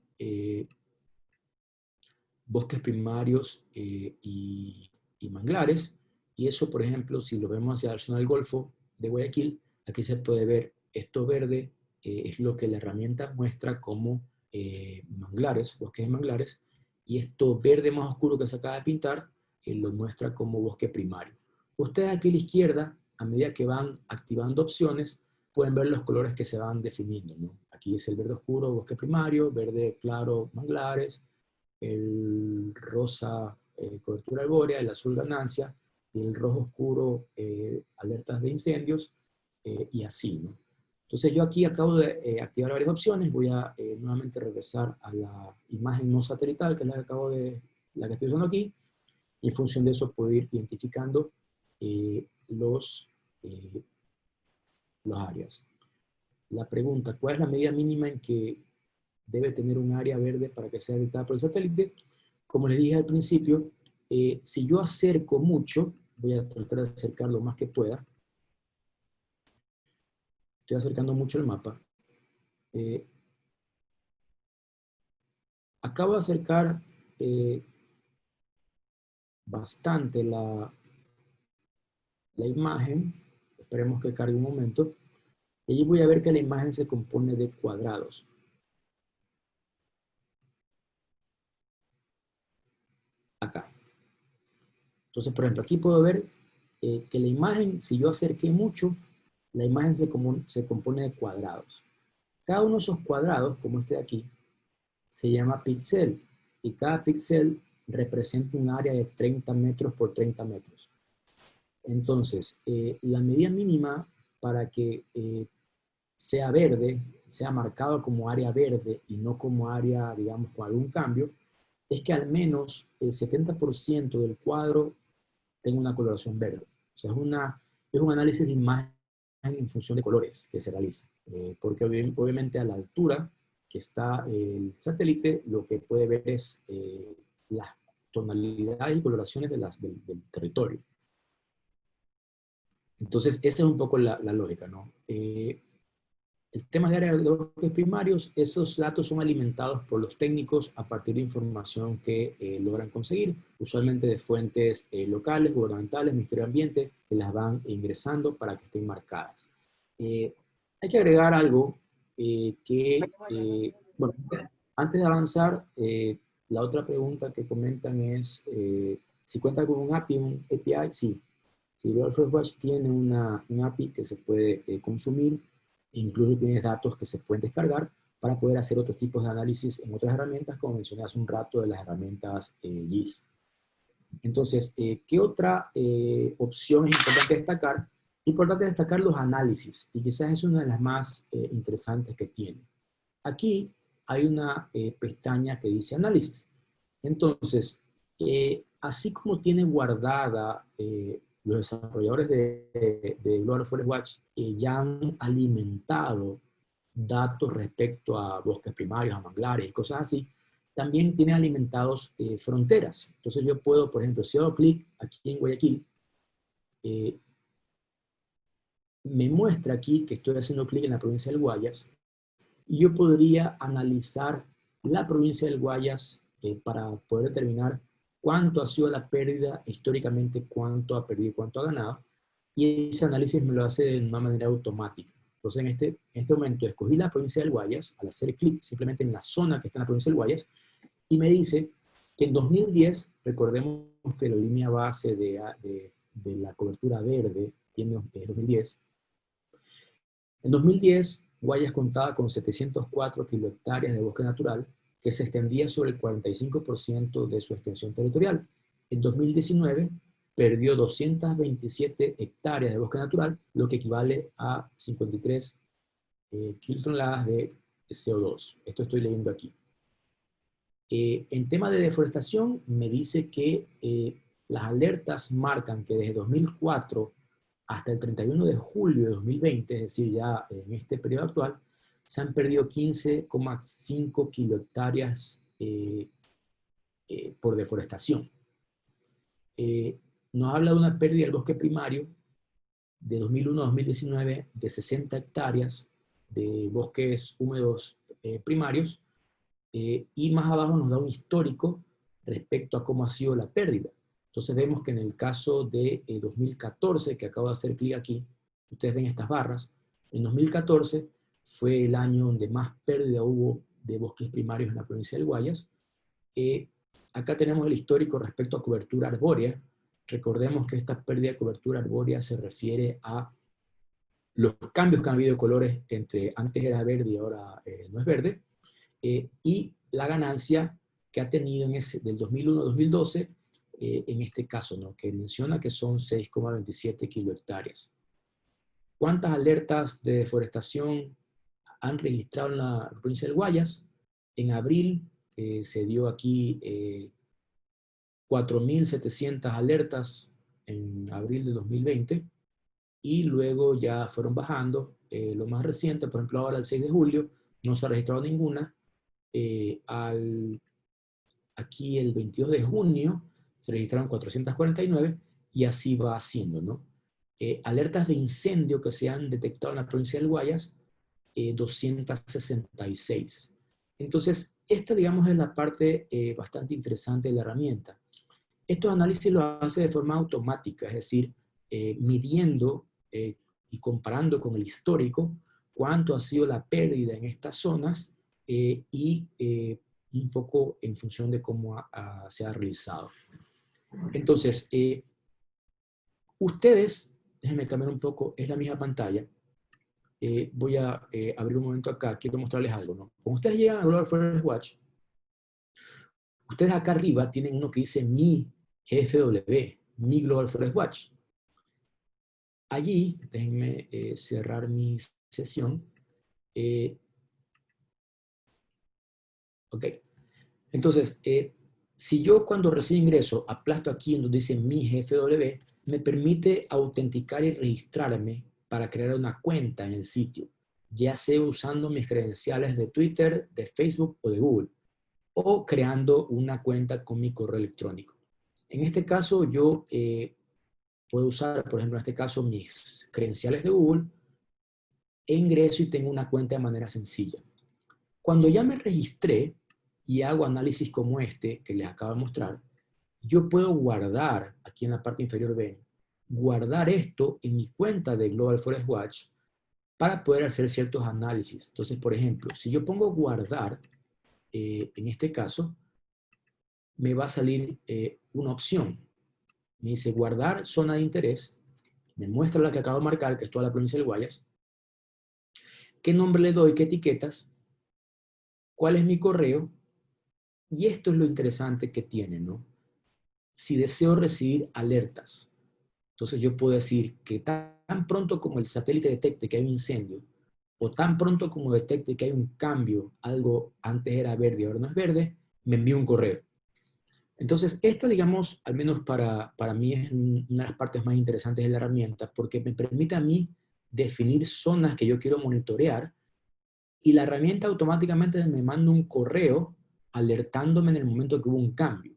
bosques primarios y manglares, y eso, por ejemplo, si lo vemos hacia la zona del Golfo de Guayaquil, aquí se puede ver esto verde, es lo que la herramienta muestra como manglares, bosques de manglares, y esto verde más oscuro que se acaba de pintar, lo muestra como bosque primario. Ustedes aquí a la izquierda, a medida que van activando opciones, pueden ver los colores que se van definiendo, ¿no? Aquí es el verde oscuro, bosque primario, verde claro, manglares, el rosa cobertura arbórea, el azul ganancia, y el rojo oscuro alertas de incendios, y así, ¿no? Entonces yo aquí acabo de activar varias opciones, voy a nuevamente regresar a la imagen no satelital, que es la que estoy usando aquí, y en función de eso puedo ir identificando eh, eh, los áreas. La pregunta, ¿cuál es la medida mínima en que debe tener un área verde para que sea detectada por el satélite? Como les dije al principio, si yo acerco mucho, voy a tratar de acercar lo más que pueda, estoy acercando mucho el mapa, eh, acabo de acercar bastante la imagen, esperemos que cargue un momento, Y allí voy a ver que la imagen se compone de cuadrados. Acá. Entonces, por ejemplo, aquí puedo ver que la imagen, si yo acerqué mucho, la imagen se compone de cuadrados. Cada uno de esos cuadrados, como este de aquí, se llama píxel. Y cada píxel representa un área de 30 metros por 30 metros. Entonces, la medida mínima para que sea verde, sea marcado como área verde y no como área, digamos, con algún cambio, es que al menos el 70% del cuadro tenga una coloración verde. O sea, es un análisis de imagen en función de colores que se realiza. Porque obviamente a la altura que está el satélite, lo que puede ver es las tonalidades y coloraciones del territorio. Entonces, esa es un poco la lógica, ¿no? El tema de área de bosques primarios, esos datos son alimentados por los técnicos a partir de información que logran conseguir, usualmente de fuentes locales, gubernamentales, Ministerio de Ambiente, que las van ingresando para que estén marcadas. Hay que agregar algo bueno, antes de avanzar, la otra pregunta que comentan es si cuenta con un API, un API, sí. Si Global Firewatch tiene un API que se puede consumir, incluso tiene datos que se pueden descargar para poder hacer otros tipos de análisis en otras herramientas, como mencioné hace un rato de las herramientas GIS. Entonces, ¿qué otra opción es importante destacar? Importante destacar los análisis, y quizás es una de las más interesantes que tiene. Aquí hay una pestaña que dice análisis. Entonces, así como tiene guardada los desarrolladores de Global Forest Watch ya han alimentado datos respecto a bosques primarios, a manglares y cosas así, también tienen alimentados fronteras. Entonces yo puedo, por ejemplo, si hago clic aquí en Guayaquil, me muestra aquí que estoy haciendo clic en la provincia del Guayas, y yo podría analizar la provincia del Guayas para poder determinar cuánto ha sido la pérdida históricamente, cuánto ha perdido, cuánto ha ganado, y ese análisis me lo hace de una manera automática. Entonces, en este momento escogí la provincia del Guayas, al hacer clic simplemente en la zona que está en la provincia del Guayas, y me dice que en 2010, recordemos que la línea base de la cobertura verde tiene 2010, en 2010, Guayas contaba con 704 kilohectáreas de bosque natural que se extendía sobre el 45% de su extensión territorial. En 2019, perdió 227 hectáreas de bosque natural, lo que equivale a 53 kilotoneladas de CO2. Esto estoy leyendo aquí. En tema de deforestación, me dice que las alertas marcan que desde 2004 hasta el 31 de julio de 2020, es decir, ya en este periodo actual, se han perdido 15,5 kilohectáreas por deforestación. Nos habla de una pérdida del bosque primario de 2001 a 2019 de 60 hectáreas de bosques húmedos primarios, y más abajo nos da un histórico respecto a cómo ha sido la pérdida. Entonces vemos que en el caso de 2014, que acabo de hacer clic aquí, ustedes ven estas barras, en 2014 fue el año donde más pérdida hubo de bosques primarios en la provincia del Guayas. Acá tenemos el histórico respecto a cobertura arbórea. Recordemos que esta pérdida de cobertura arbórea se refiere a los cambios que han habido de colores entre antes era verde y ahora no es verde, y la ganancia que ha tenido del 2001 a 2012, en este caso, ¿no? Que menciona que son 6,27 kilohectáreas. ¿Cuántas alertas de deforestación han registrado en la provincia del Guayas? En abril se dio aquí 4.700 alertas en abril de 2020, y luego ya fueron bajando. Lo más reciente, por ejemplo, ahora el 6 de julio, no se ha registrado ninguna. Aquí el 22 de junio se registraron 449, y así va haciendo, ¿no? Alertas de incendio que se han detectado en la provincia del Guayas, 266. Entonces, esta, digamos, es la parte bastante interesante de la herramienta. Estos análisis los hace de forma automática, es decir, midiendo y comparando con el histórico, cuánto ha sido la pérdida en estas zonas un poco en función de cómo se ha realizado. Entonces, ustedes, déjenme cambiar un poco, es la misma pantalla. Voy a abrir un momento acá, quiero mostrarles algo, ¿no? Cuando ustedes llegan a Global Forest Watch, ustedes acá arriba tienen uno que dice Mi GFW, Mi Global Forest Watch. Allí, déjenme cerrar mi sesión. Ok. Entonces, si yo cuando recibo ingreso aplasto aquí en donde dice Mi GFW, me permite autenticar y registrarme para crear una cuenta en el sitio, ya sea usando mis credenciales de Twitter, de Facebook o de Google, o creando una cuenta con mi correo electrónico. En este caso, yo puedo usar, por ejemplo, en este caso, mis credenciales de Google, e ingreso y tengo una cuenta de manera sencilla. Cuando ya me registré y hago análisis como este que les acabo de mostrar, yo puedo guardar, aquí en la parte inferior ven, guardar esto en mi cuenta de Global Forest Watch para poder hacer ciertos análisis. Entonces, por ejemplo, si yo pongo guardar, en este caso, me va a salir una opción. Me dice guardar zona de interés, me muestra la que acabo de marcar, que es toda la provincia del Guayas, qué nombre le doy, qué etiquetas, cuál es mi correo, y esto es lo interesante que tiene, ¿no? Si deseo recibir alertas, entonces yo puedo decir que tan pronto como el satélite detecte que hay un incendio, o tan pronto como detecte que hay un cambio, algo antes era verde y ahora no es verde, me envía un correo. Entonces, esta, digamos, al menos para mí es una de las partes más interesantes de la herramienta, porque me permite a mí definir zonas que yo quiero monitorear, y la herramienta automáticamente me manda un correo alertándome en el momento que hubo un cambio.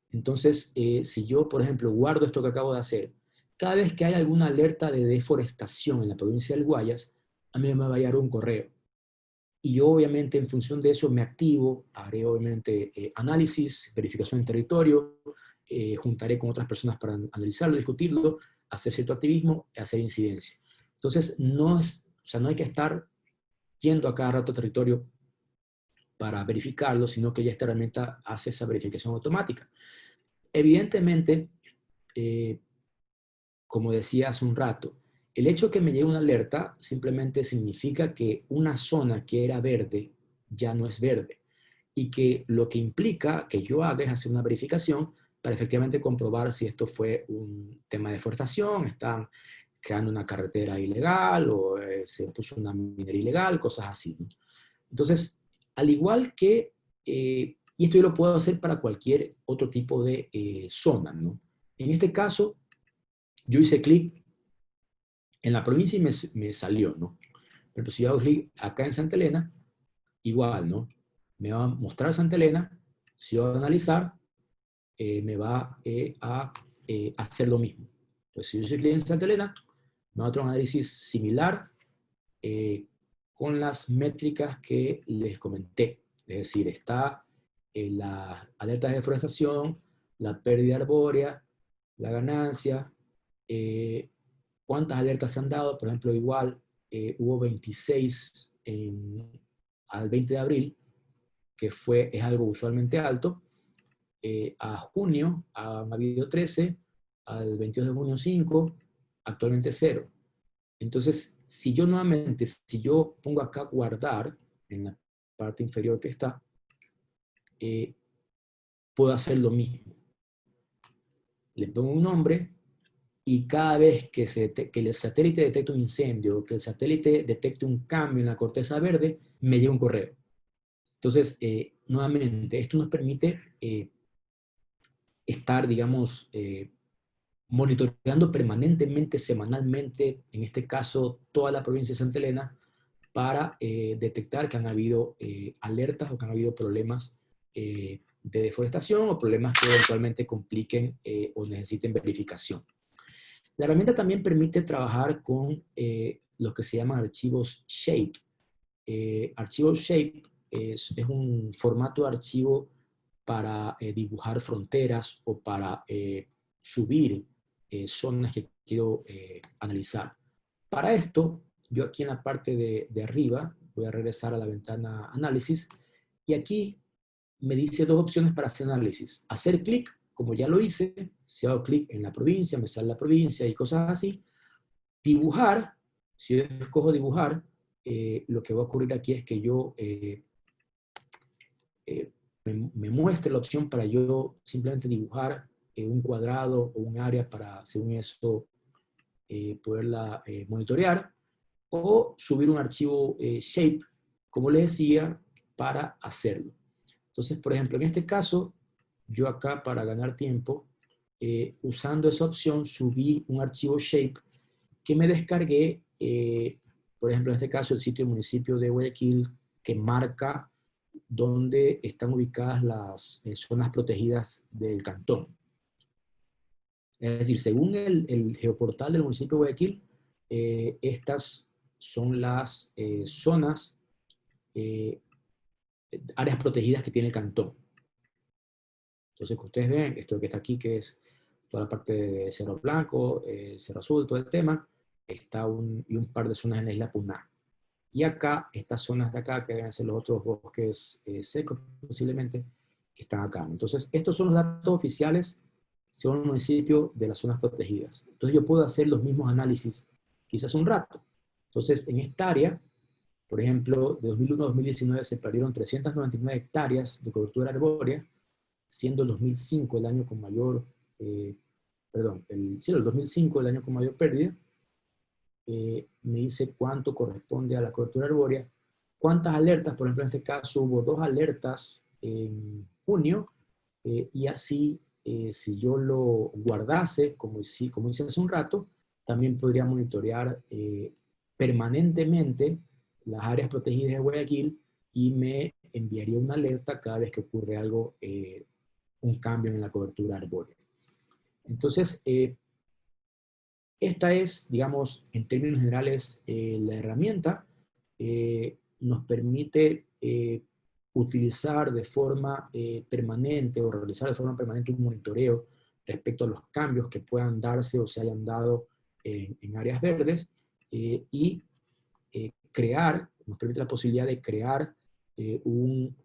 Entonces, si yo, por ejemplo, guardo esto que acabo de hacer, cada vez que hay alguna alerta de deforestación en la provincia del Guayas, a mí me va a llegar un correo. Y yo, obviamente, en función de eso, me activo, haré, obviamente, análisis, verificación en territorio, juntaré con otras personas para analizarlo, discutirlo, hacer cierto activismo, hacer incidencia. Entonces, no hay que estar yendo a cada rato a territorio para verificarlo, sino que ya esta herramienta hace esa verificación automática. Evidentemente, como decía hace un rato, el hecho que me llegue una alerta simplemente significa que una zona que era verde ya no es verde, y que lo que implica que yo haga es hacer una verificación para efectivamente comprobar si esto fue un tema de deforestación, están creando una carretera ilegal o se puso una minería ilegal, cosas así, ¿no? Entonces, al igual que, y esto yo lo puedo hacer para cualquier otro tipo de zona, ¿no? En este caso, yo hice clic en la provincia y me salió, ¿no? Pero si yo hago clic acá en Santa Elena, igual, ¿no? Me va a mostrar Santa Elena, si yo voy a analizar, me va a hacer lo mismo. Pues si yo hice clic en Santa Elena, me va a otro análisis similar eh, con las métricas que les comenté. Es decir, está la alerta de deforestación, la pérdida arbórea, la ganancia, cuántas alertas se han dado. Por ejemplo, igual hubo 26 al 20 de abril, que es algo usualmente alto. A junio han habido 13, al 22 de junio 5, actualmente 0. Entonces, si yo pongo acá guardar, en la parte inferior que está, puedo hacer lo mismo. Le pongo un nombre, y cada vez que el satélite detecte un incendio, que el satélite detecte un cambio en la corteza verde, me llega un correo. Entonces, nuevamente, esto nos permite estar, digamos, monitoreando permanentemente, semanalmente, en este caso, toda la provincia de Santa Elena, para detectar que han habido alertas o que han habido problemas de deforestación o problemas que eventualmente compliquen o necesiten verificación. La herramienta también permite trabajar con los que se llaman archivos Shape. Archivos Shape es un formato de archivo para dibujar fronteras o para subir zonas que quiero analizar. Para esto, yo aquí en la parte de arriba voy a regresar a la ventana análisis y aquí me dice dos opciones para hacer análisis. Hacer clic, como ya lo hice, si hago clic en la provincia, me sale la provincia y cosas así. Dibujar, si yo escojo dibujar, lo que va a ocurrir aquí es que yo me muestre la opción para yo simplemente dibujar un cuadrado o un área para, según eso, poderla monitorear, o subir un archivo shape, como les decía, para hacerlo. Entonces, por ejemplo, en este caso, yo acá para ganar tiempo, usando esa opción, subí un archivo shape que me descargué, por ejemplo, en este caso, el sitio del municipio de Guayaquil, que marca dónde están ubicadas las zonas protegidas del cantón. Es decir, según el geoportal del municipio de Guayaquil, estas son las zonas, eh, áreas protegidas que tiene el cantón. Entonces, que ustedes ven, esto que está aquí, que es toda la parte de Cerro Blanco, Cerro Azul, todo el tema, está y un par de zonas en la isla Puná. Y acá, estas zonas de acá, que deben ser los otros bosques secos, posiblemente, que están acá. Entonces, estos son los datos oficiales según el municipio de las zonas protegidas. Entonces, yo puedo hacer los mismos análisis quizás un rato. Entonces, en esta área, por ejemplo, de 2001 a 2019 se perdieron 399 hectáreas de cobertura arbórea, siendo el 2005 el año con mayor, el 2005 el año con mayor pérdida. Me dice cuánto corresponde a la cobertura arbórea, cuántas alertas, por ejemplo en este caso hubo 2 alertas en junio, y así si yo lo guardase, como hice hace un rato, también podría monitorear permanentemente las áreas protegidas de Guayaquil y me enviaría una alerta cada vez que ocurre algo, un cambio en la cobertura arbórea. Entonces, esta es, digamos, en términos generales, la herramienta. Nos permite utilizar de forma permanente o realizar de forma permanente un monitoreo respecto a los cambios que puedan darse o se hayan dado en áreas verdes, y nos permite la posibilidad de crear un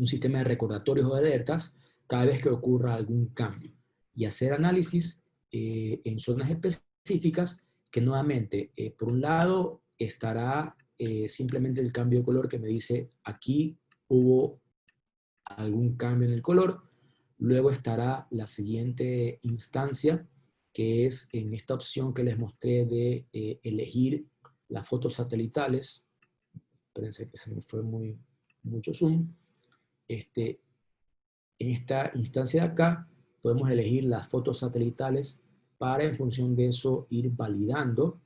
sistema de recordatorios o de alertas cada vez que ocurra algún cambio y hacer análisis en zonas específicas que nuevamente, por un lado, estará simplemente el cambio de color que me dice aquí hubo algún cambio en el color. Luego estará la siguiente instancia, que es en esta opción que les mostré de elegir las fotos satelitales. Espérense que se me fue mucho zoom. En esta instancia de acá podemos elegir las fotos satelitales para, en función de eso, ir validando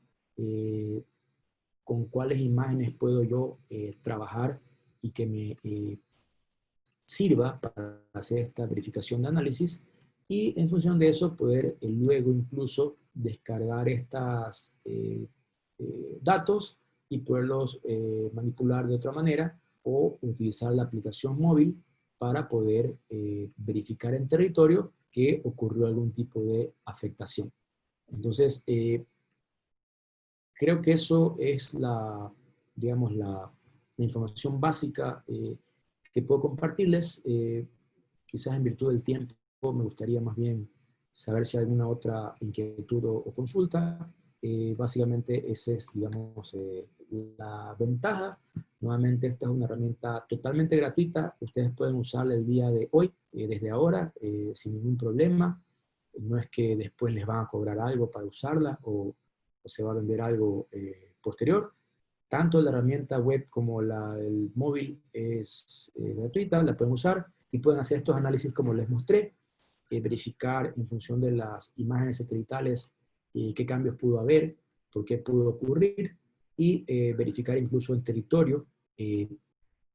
con cuáles imágenes puedo yo trabajar y que me sirva para hacer esta verificación de análisis, y en función de eso poder luego incluso descargar estos datos y poderlos manipular de otra manera o utilizar la aplicación móvil para poder verificar en territorio que ocurrió algún tipo de afectación. Entonces, creo que eso es digamos, la información básica que puedo compartirles. Quizás en virtud del tiempo me gustaría más bien saber si hay alguna otra inquietud o consulta. Básicamente esa es, digamos, la ventaja. Nuevamente, esta es una herramienta totalmente gratuita. Ustedes pueden usarla el día de hoy, desde ahora, sin ningún problema. No es que después les van a cobrar algo para usarla o se va a vender algo posterior. Tanto la herramienta web como el móvil es gratuita, la pueden usar y pueden hacer estos análisis como les mostré, verificar en función de las imágenes satelitales qué cambios pudo haber, por qué pudo ocurrir, y verificar incluso en territorio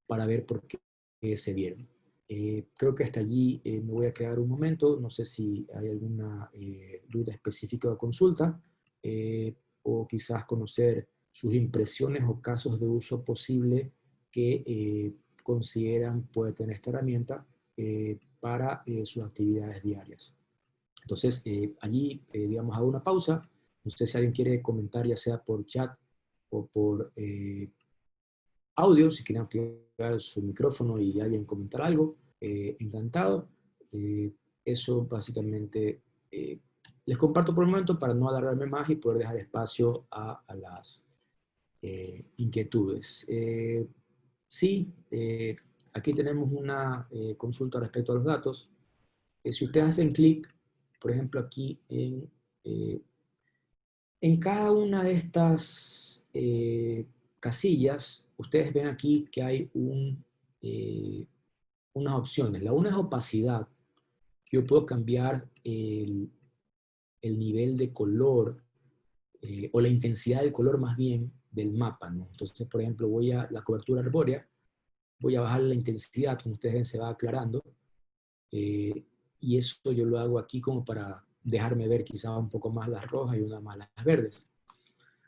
para ver por qué se dieron. Creo que hasta allí me voy a quedar un momento. No sé si hay alguna duda específica o consulta, o quizás conocer sus impresiones o casos de uso posible que consideran puede tener esta herramienta para sus actividades diarias. Entonces, allí, digamos, hago una pausa No sé si alguien quiere comentar, ya sea por chat o por audio, si quieren activar su micrófono y alguien comentar algo, encantado. Eso básicamente les comparto por el momento para no alargarme más y poder dejar espacio a las inquietudes. Sí, aquí tenemos una consulta respecto a los datos. Si ustedes hacen clic, por ejemplo, aquí en cada una de estas casillas, ustedes ven aquí que hay unas opciones. La una es opacidad. Yo puedo cambiar el nivel de color o la intensidad del color más bien del mapa, ¿no? Entonces, por ejemplo, voy a la cobertura arbórea, voy a bajar la intensidad, como ustedes ven, se va aclarando, y eso yo lo hago aquí como para dejarme ver quizá un poco más las rojas y una más las verdes.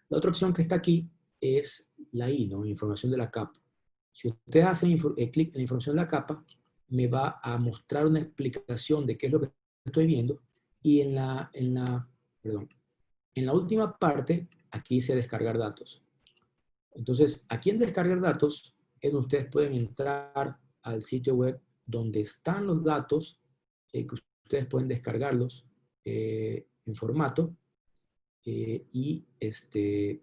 La otra opción que está aquí es la I, ¿no? Información de la capa. Si ustedes hacen clic en la información de la capa, me va a mostrar una explicación de qué es lo que estoy viendo, y perdón, en la última parte, aquí dice descargar datos. Entonces, aquí en descargar datos es donde ustedes pueden entrar al sitio web donde están los datos, que ustedes pueden descargarlos en formato, y está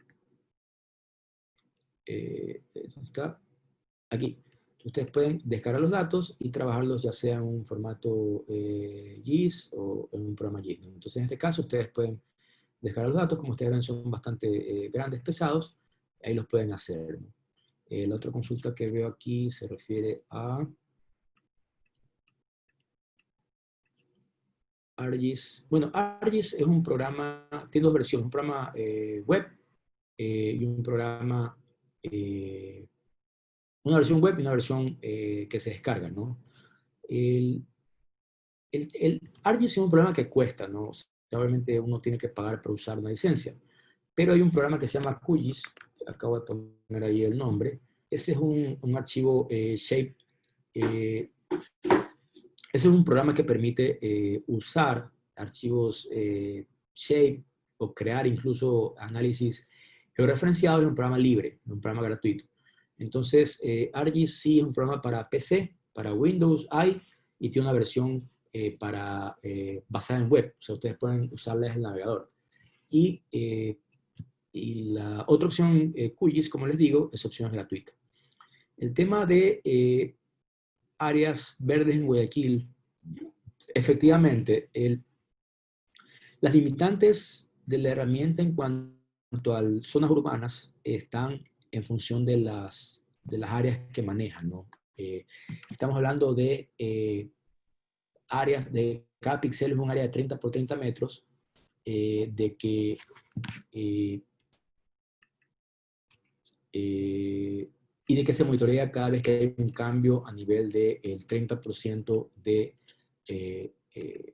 aquí. Ustedes pueden descargar los datos y trabajarlos ya sea en un formato GIS o en un programa GIS, ¿no? Entonces, en este caso, ustedes pueden descargar los datos, como ustedes ven, son bastante grandes, pesados, ahí los pueden hacer, ¿no? La otra consulta que veo aquí se refiere a ArcGIS. Bueno, ArcGIS es un programa, tiene dos versiones, un programa web y un programa, una versión web y una versión que se descarga, ¿no? El, el ArcGIS es un programa que cuesta, ¿no? O sea, obviamente uno tiene que pagar para usar una licencia, pero hay un programa que se llama QGIS, acabo de poner ahí el nombre. Ese es un archivo shape. Ese es un programa que permite usar archivos shape o crear incluso análisis georreferenciados. En un programa libre, un programa gratuito. Entonces, ArcGIS sí es un programa para PC, para Windows, hay, y tiene una versión basada en web. O sea, ustedes pueden usarla desde el navegador. Y la otra opción, QGIS, como les digo, esa opción es gratuita. El tema de áreas verdes en Guayaquil, efectivamente, las limitantes de la herramienta en cuanto a zonas urbanas están en función de las áreas que manejan, ¿no? Estamos hablando de áreas de cada píxel es un área de 30 por 30 metros, de que y de que se monitorea cada vez que hay un cambio a nivel del 30% de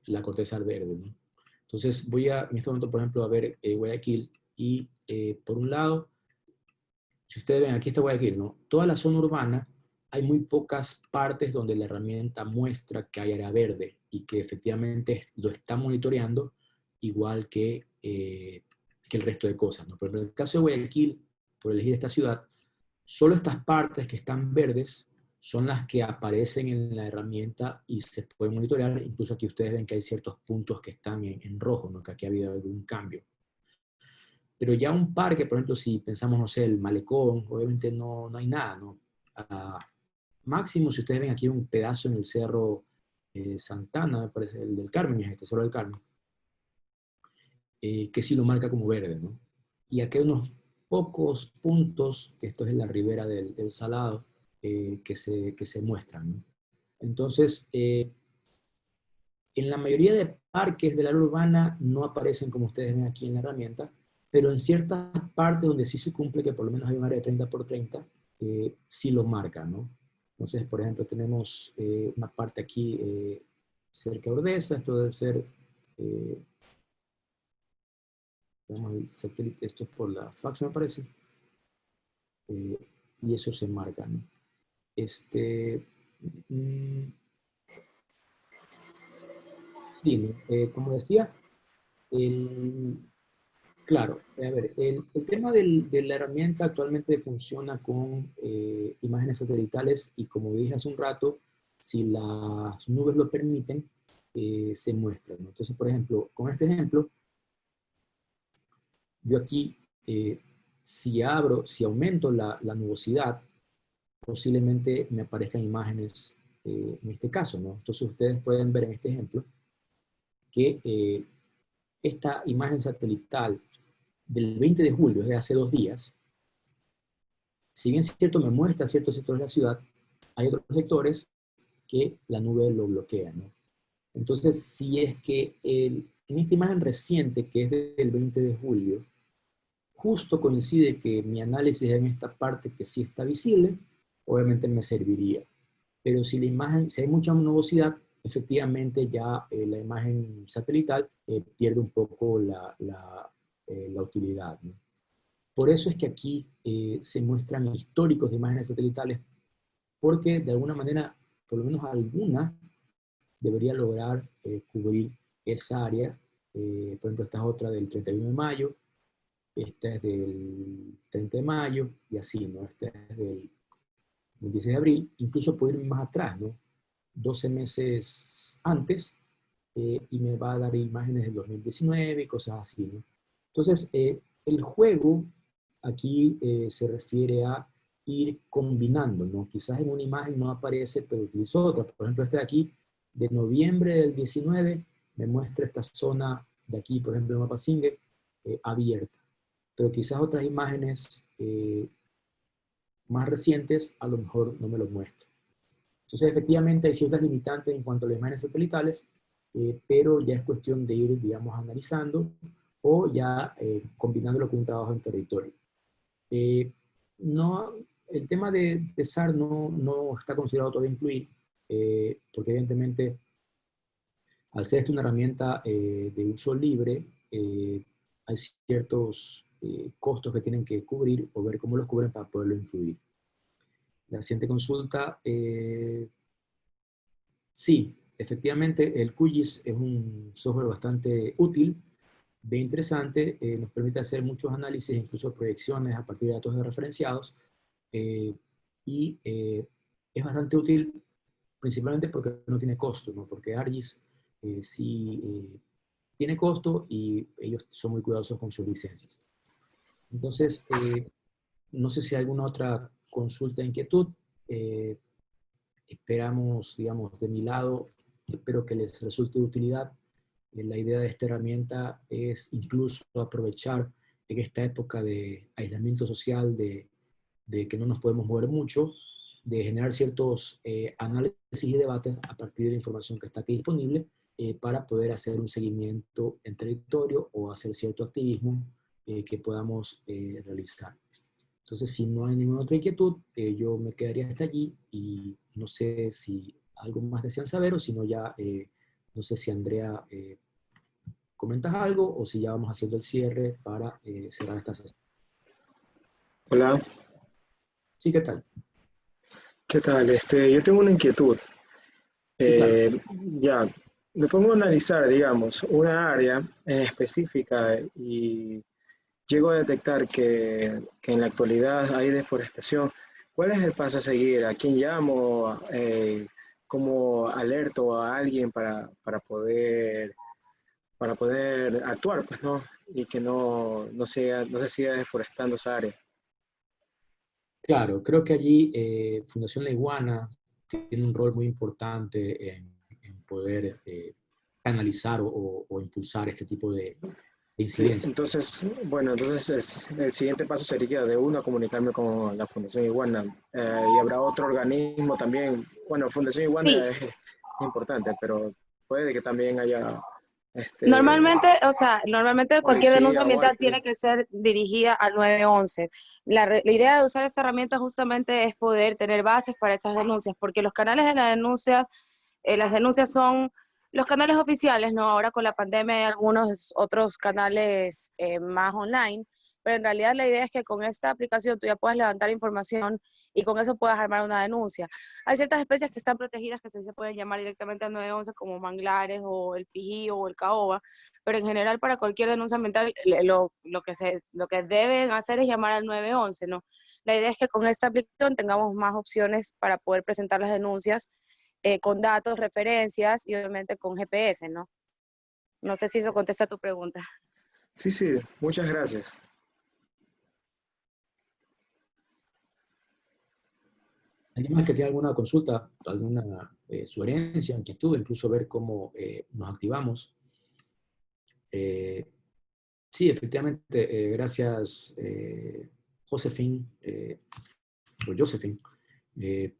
la corteza verde, ¿no? Entonces voy en este momento, por ejemplo, a ver Guayaquil, y por un lado, si ustedes ven, aquí está Guayaquil, ¿no? Toda la zona urbana, hay muy pocas partes donde la herramienta muestra que hay área verde y que efectivamente lo está monitoreando igual que el resto de cosas, ¿no? Pero en el caso de Guayaquil, por elegir esta ciudad, solo estas partes que están verdes son las que aparecen en la herramienta y se pueden monitorear. Incluso aquí ustedes ven que hay ciertos puntos que están en rojo, ¿no? Que aquí ha habido algún cambio. Pero ya un parque, por ejemplo, si pensamos, no sé, el Malecón, obviamente no hay nada, ¿no? Máximo, si ustedes ven aquí un pedazo en el Cerro Santana, me parece, el del Carmen, este Cerro del Carmen, que sí lo marca como verde, ¿no? Y aquí hay unos pocos puntos, que esto es en la ribera del Salado, que se muestran, ¿no? Entonces, en la mayoría de parques del área urbana no aparecen como ustedes ven aquí en la herramienta, pero en ciertas partes donde sí se cumple que por lo menos hay un área de 30 por 30, sí lo marca, ¿no? Entonces, por ejemplo, tenemos una parte aquí cerca de Ordesa, esto debe ser, veamos el satélite, esto es por la fax me parece, eh, y eso se marca, ¿no? Mm, sí, ¿no? Como decía, el, Claro, a ver, el tema de la herramienta actualmente funciona con imágenes satelitales y como dije hace un rato, si las nubes lo permiten, se muestran, ¿no? Entonces, por ejemplo, con este ejemplo, yo aquí, si aumento la nubosidad, posiblemente me aparezcan imágenes en este caso, ¿no? Entonces ustedes pueden ver en este ejemplo que esta imagen satelital del 20 de julio, de hace 2 días, si bien es cierto me muestra ciertos sectores de la ciudad, hay otros sectores que la nube lo bloquea, ¿no? Entonces, si es que en esta imagen reciente, que es del 20 de julio, justo coincide que mi análisis en esta parte que sí está visible, obviamente me serviría. Pero si la imagen, si hay mucha nubosidad, efectivamente ya la imagen satelital pierde un poco la utilidad, ¿no? Por eso es que aquí se muestran históricos de imágenes satelitales, porque de alguna manera, por lo menos alguna, debería lograr cubrir esa área. Por ejemplo, esta es otra del 31 de mayo, esta es del 30 de mayo, y así, ¿no? Esta es del 26 de abril, incluso puedo ir más atrás, ¿no? 12 meses antes, y me va a dar imágenes del 2019 y cosas así, ¿no? Entonces, el juego aquí se refiere a ir combinando, ¿no? Quizás en una imagen no aparece, pero utilizo otra. Por ejemplo, este de aquí, de noviembre del 19, me muestra esta zona de aquí, por ejemplo, el mapa Singer, abierta. Pero quizás otras imágenes más recientes a lo mejor no me lo muestra. Entonces, efectivamente, hay ciertas limitantes en cuanto a las imágenes satelitales, pero ya es cuestión de ir, digamos, analizando o ya combinándolo con un trabajo en territorio. Eh, no, el tema de SAR no está considerado todavía incluir, porque evidentemente, al ser esto una herramienta de uso libre, hay ciertos costos que tienen que cubrir o ver cómo los cubren para poderlo incluir. La siguiente consulta, sí, efectivamente el QGIS es un software bastante útil, bien interesante, nos permite hacer muchos análisis, incluso proyecciones a partir de datos referenciados, eh, y es bastante útil principalmente porque no tiene costo, ¿no? Porque ArcGIS sí tiene costo y ellos son muy cuidadosos con sus licencias. Entonces, no sé si hay alguna otra consulta, inquietud. Eh, Esperamos, digamos, de mi lado, espero que les resulte de utilidad. La idea de esta herramienta es incluso aprovechar en esta época de aislamiento social, de que no nos podemos mover mucho, de generar ciertos análisis y debates a partir de la información que está aquí disponible, para poder hacer un seguimiento en territorio o hacer cierto activismo que podamos realizar. Entonces, si no hay ninguna otra inquietud, yo me quedaría hasta allí y no sé si algo más desean saber o si no ya, no sé si Andrea comentas algo o si ya vamos haciendo el cierre para cerrar esta sesión. Hola, Sí, ¿qué tal? ¿qué tal? Yo tengo una inquietud. Sí, claro. Ya, me pongo a analizar, digamos, una área en específica y llego a detectar que en la actualidad hay deforestación. ¿Cuál es el paso a seguir? ¿A quién llamo? ¿Cómo alerto a alguien para poder actuar, pues, ¿no? Y que no se siga deforestando esa área. Claro, creo que allí Fundación La Iguana tiene un rol muy importante en poder canalizar o impulsar este tipo de Sí, incidencias. entonces, bueno, entonces el siguiente paso sería de uno comunicarme con la Fundación Iguana. Y habrá otro organismo también. Bueno, Fundación Iguana Sí, es importante, pero puede que también haya normalmente, o sea, normalmente cualquier denuncia policía o ambiental algo. tiene que ser dirigida al 911. La idea de usar esta herramienta justamente es poder tener bases para estas denuncias, porque los canales de la denuncia, las denuncias son los canales oficiales, ¿no? Ahora con la pandemia hay algunos otros canales más online, pero en realidad la idea es que con esta aplicación tú ya puedas levantar información y con eso puedas armar una denuncia. Hay ciertas especies que están protegidas que se pueden llamar directamente al 911 como manglares o el pijío o el caoba, pero en general para cualquier denuncia ambiental lo que deben hacer es llamar al 911, ¿no? La idea es que con esta aplicación tengamos más opciones para poder presentar las denuncias con datos, referencias y obviamente con GPS, ¿no? No sé si eso contesta a tu pregunta. Sí, sí, muchas gracias. ¿Alguien más que tenga alguna consulta, alguna sugerencia, inquietud, incluso ver cómo nos activamos? Sí, efectivamente, gracias, Josephine, o Josephine. Qué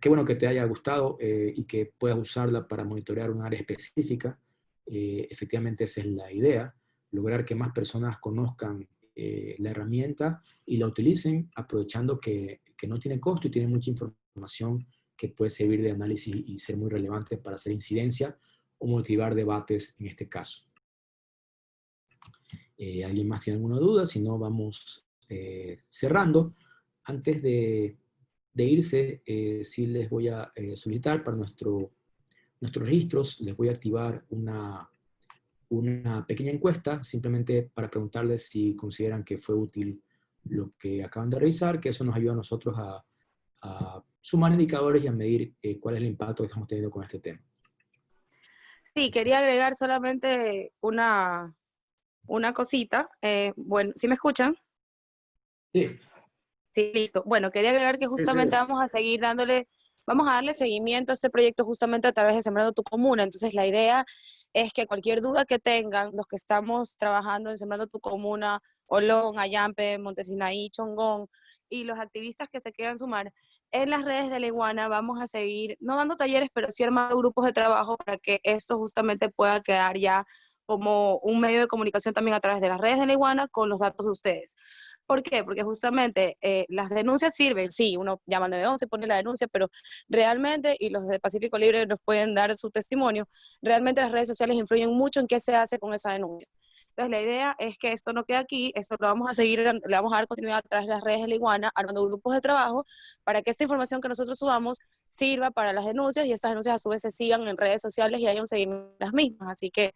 bueno que te haya gustado y que puedas usarla para monitorear un área específica. Efectivamente, esa es la idea, lograr que más personas conozcan la herramienta y la utilicen, aprovechando que no tiene costo y tiene mucha información que puede servir de análisis y ser muy relevante para hacer incidencia o motivar debates en este caso. ¿Alguien más tiene alguna duda? Si no, vamos cerrando. Antes de irse, sí les voy a solicitar para nuestros registros, les voy a activar una pequeña encuesta, simplemente para preguntarles si consideran que fue útil lo que acaban de revisar, que eso nos ayuda a nosotros a sumar indicadores y a medir cuál es el impacto que estamos teniendo con este tema. Sí, quería agregar solamente una cosita. Bueno, ¿sí me escuchan? Sí. Sí, listo. Bueno, quería agregar que Sí, sí. justamente vamos a darle seguimiento a este proyecto justamente a través de Sembrando tu Comuna. Entonces, la idea es que cualquier duda que tengan, los que estamos trabajando en Sembrando tu Comuna, Olón, Ayampe, Montesinaí, Chongón, y los activistas que se quieran sumar, en las redes de la Iguana vamos a seguir, no dando talleres, pero sí armando grupos de trabajo para que esto justamente pueda quedar ya como un medio de comunicación también a través de las redes de la Iguana con los datos de ustedes. ¿Por qué? Porque justamente las denuncias sirven, sí, uno llama al 911 y pone la denuncia, pero realmente, y los de Pacífico Libre nos pueden dar su testimonio, realmente las redes sociales influyen mucho en qué se hace con esa denuncia. Entonces la idea es que esto no quede aquí, esto lo vamos a seguir, le vamos a dar continuidad a través de las redes de la Iguana, armando grupos de trabajo para que esta información que nosotros subamos sirva para las denuncias y estas denuncias a su vez se sigan en redes sociales y haya un seguimiento de las mismas. Así que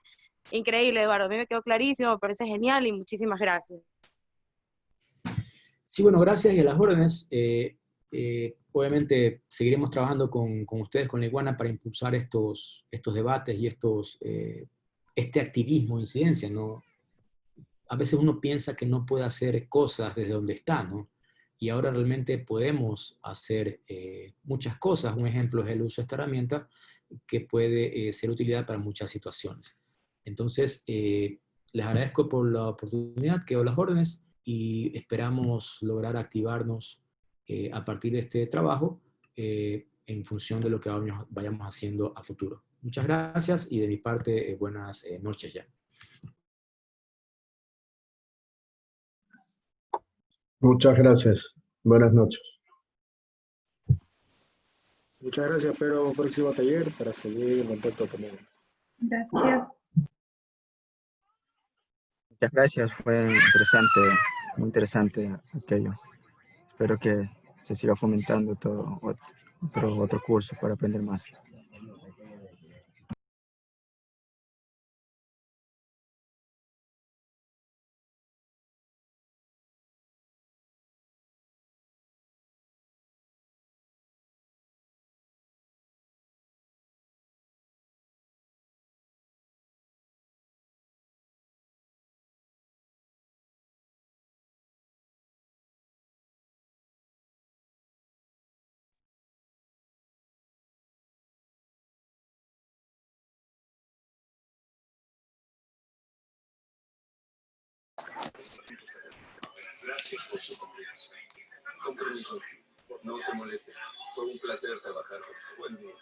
increíble, Eduardo, a mí me quedó clarísimo, me parece genial y muchísimas gracias. Sí, bueno, gracias y a las órdenes. Obviamente seguiremos trabajando con ustedes, con la Iguana, para impulsar estos debates y este activismo, incidencia, ¿no? A veces uno piensa que no puede hacer cosas desde donde está, ¿no? Y ahora realmente podemos hacer muchas cosas. Un ejemplo es el uso de esta herramienta que puede ser utilidad para muchas situaciones. Entonces, les agradezco por la oportunidad, quedo a las órdenes y esperamos lograr activarnos a partir de este trabajo en función de lo que vayamos haciendo a futuro. Muchas gracias y de mi parte, buenas noches ya. Muchas gracias. Buenas noches. Muchas gracias. Espero un próximo taller para seguir en contacto conmigo. Gracias. Muchas gracias, fue interesante, muy interesante aquello. Espero que se siga fomentando todo otro curso para aprender más. Gracias por su confianza. Con permiso, no se moleste. Fue un placer trabajar con su buen día.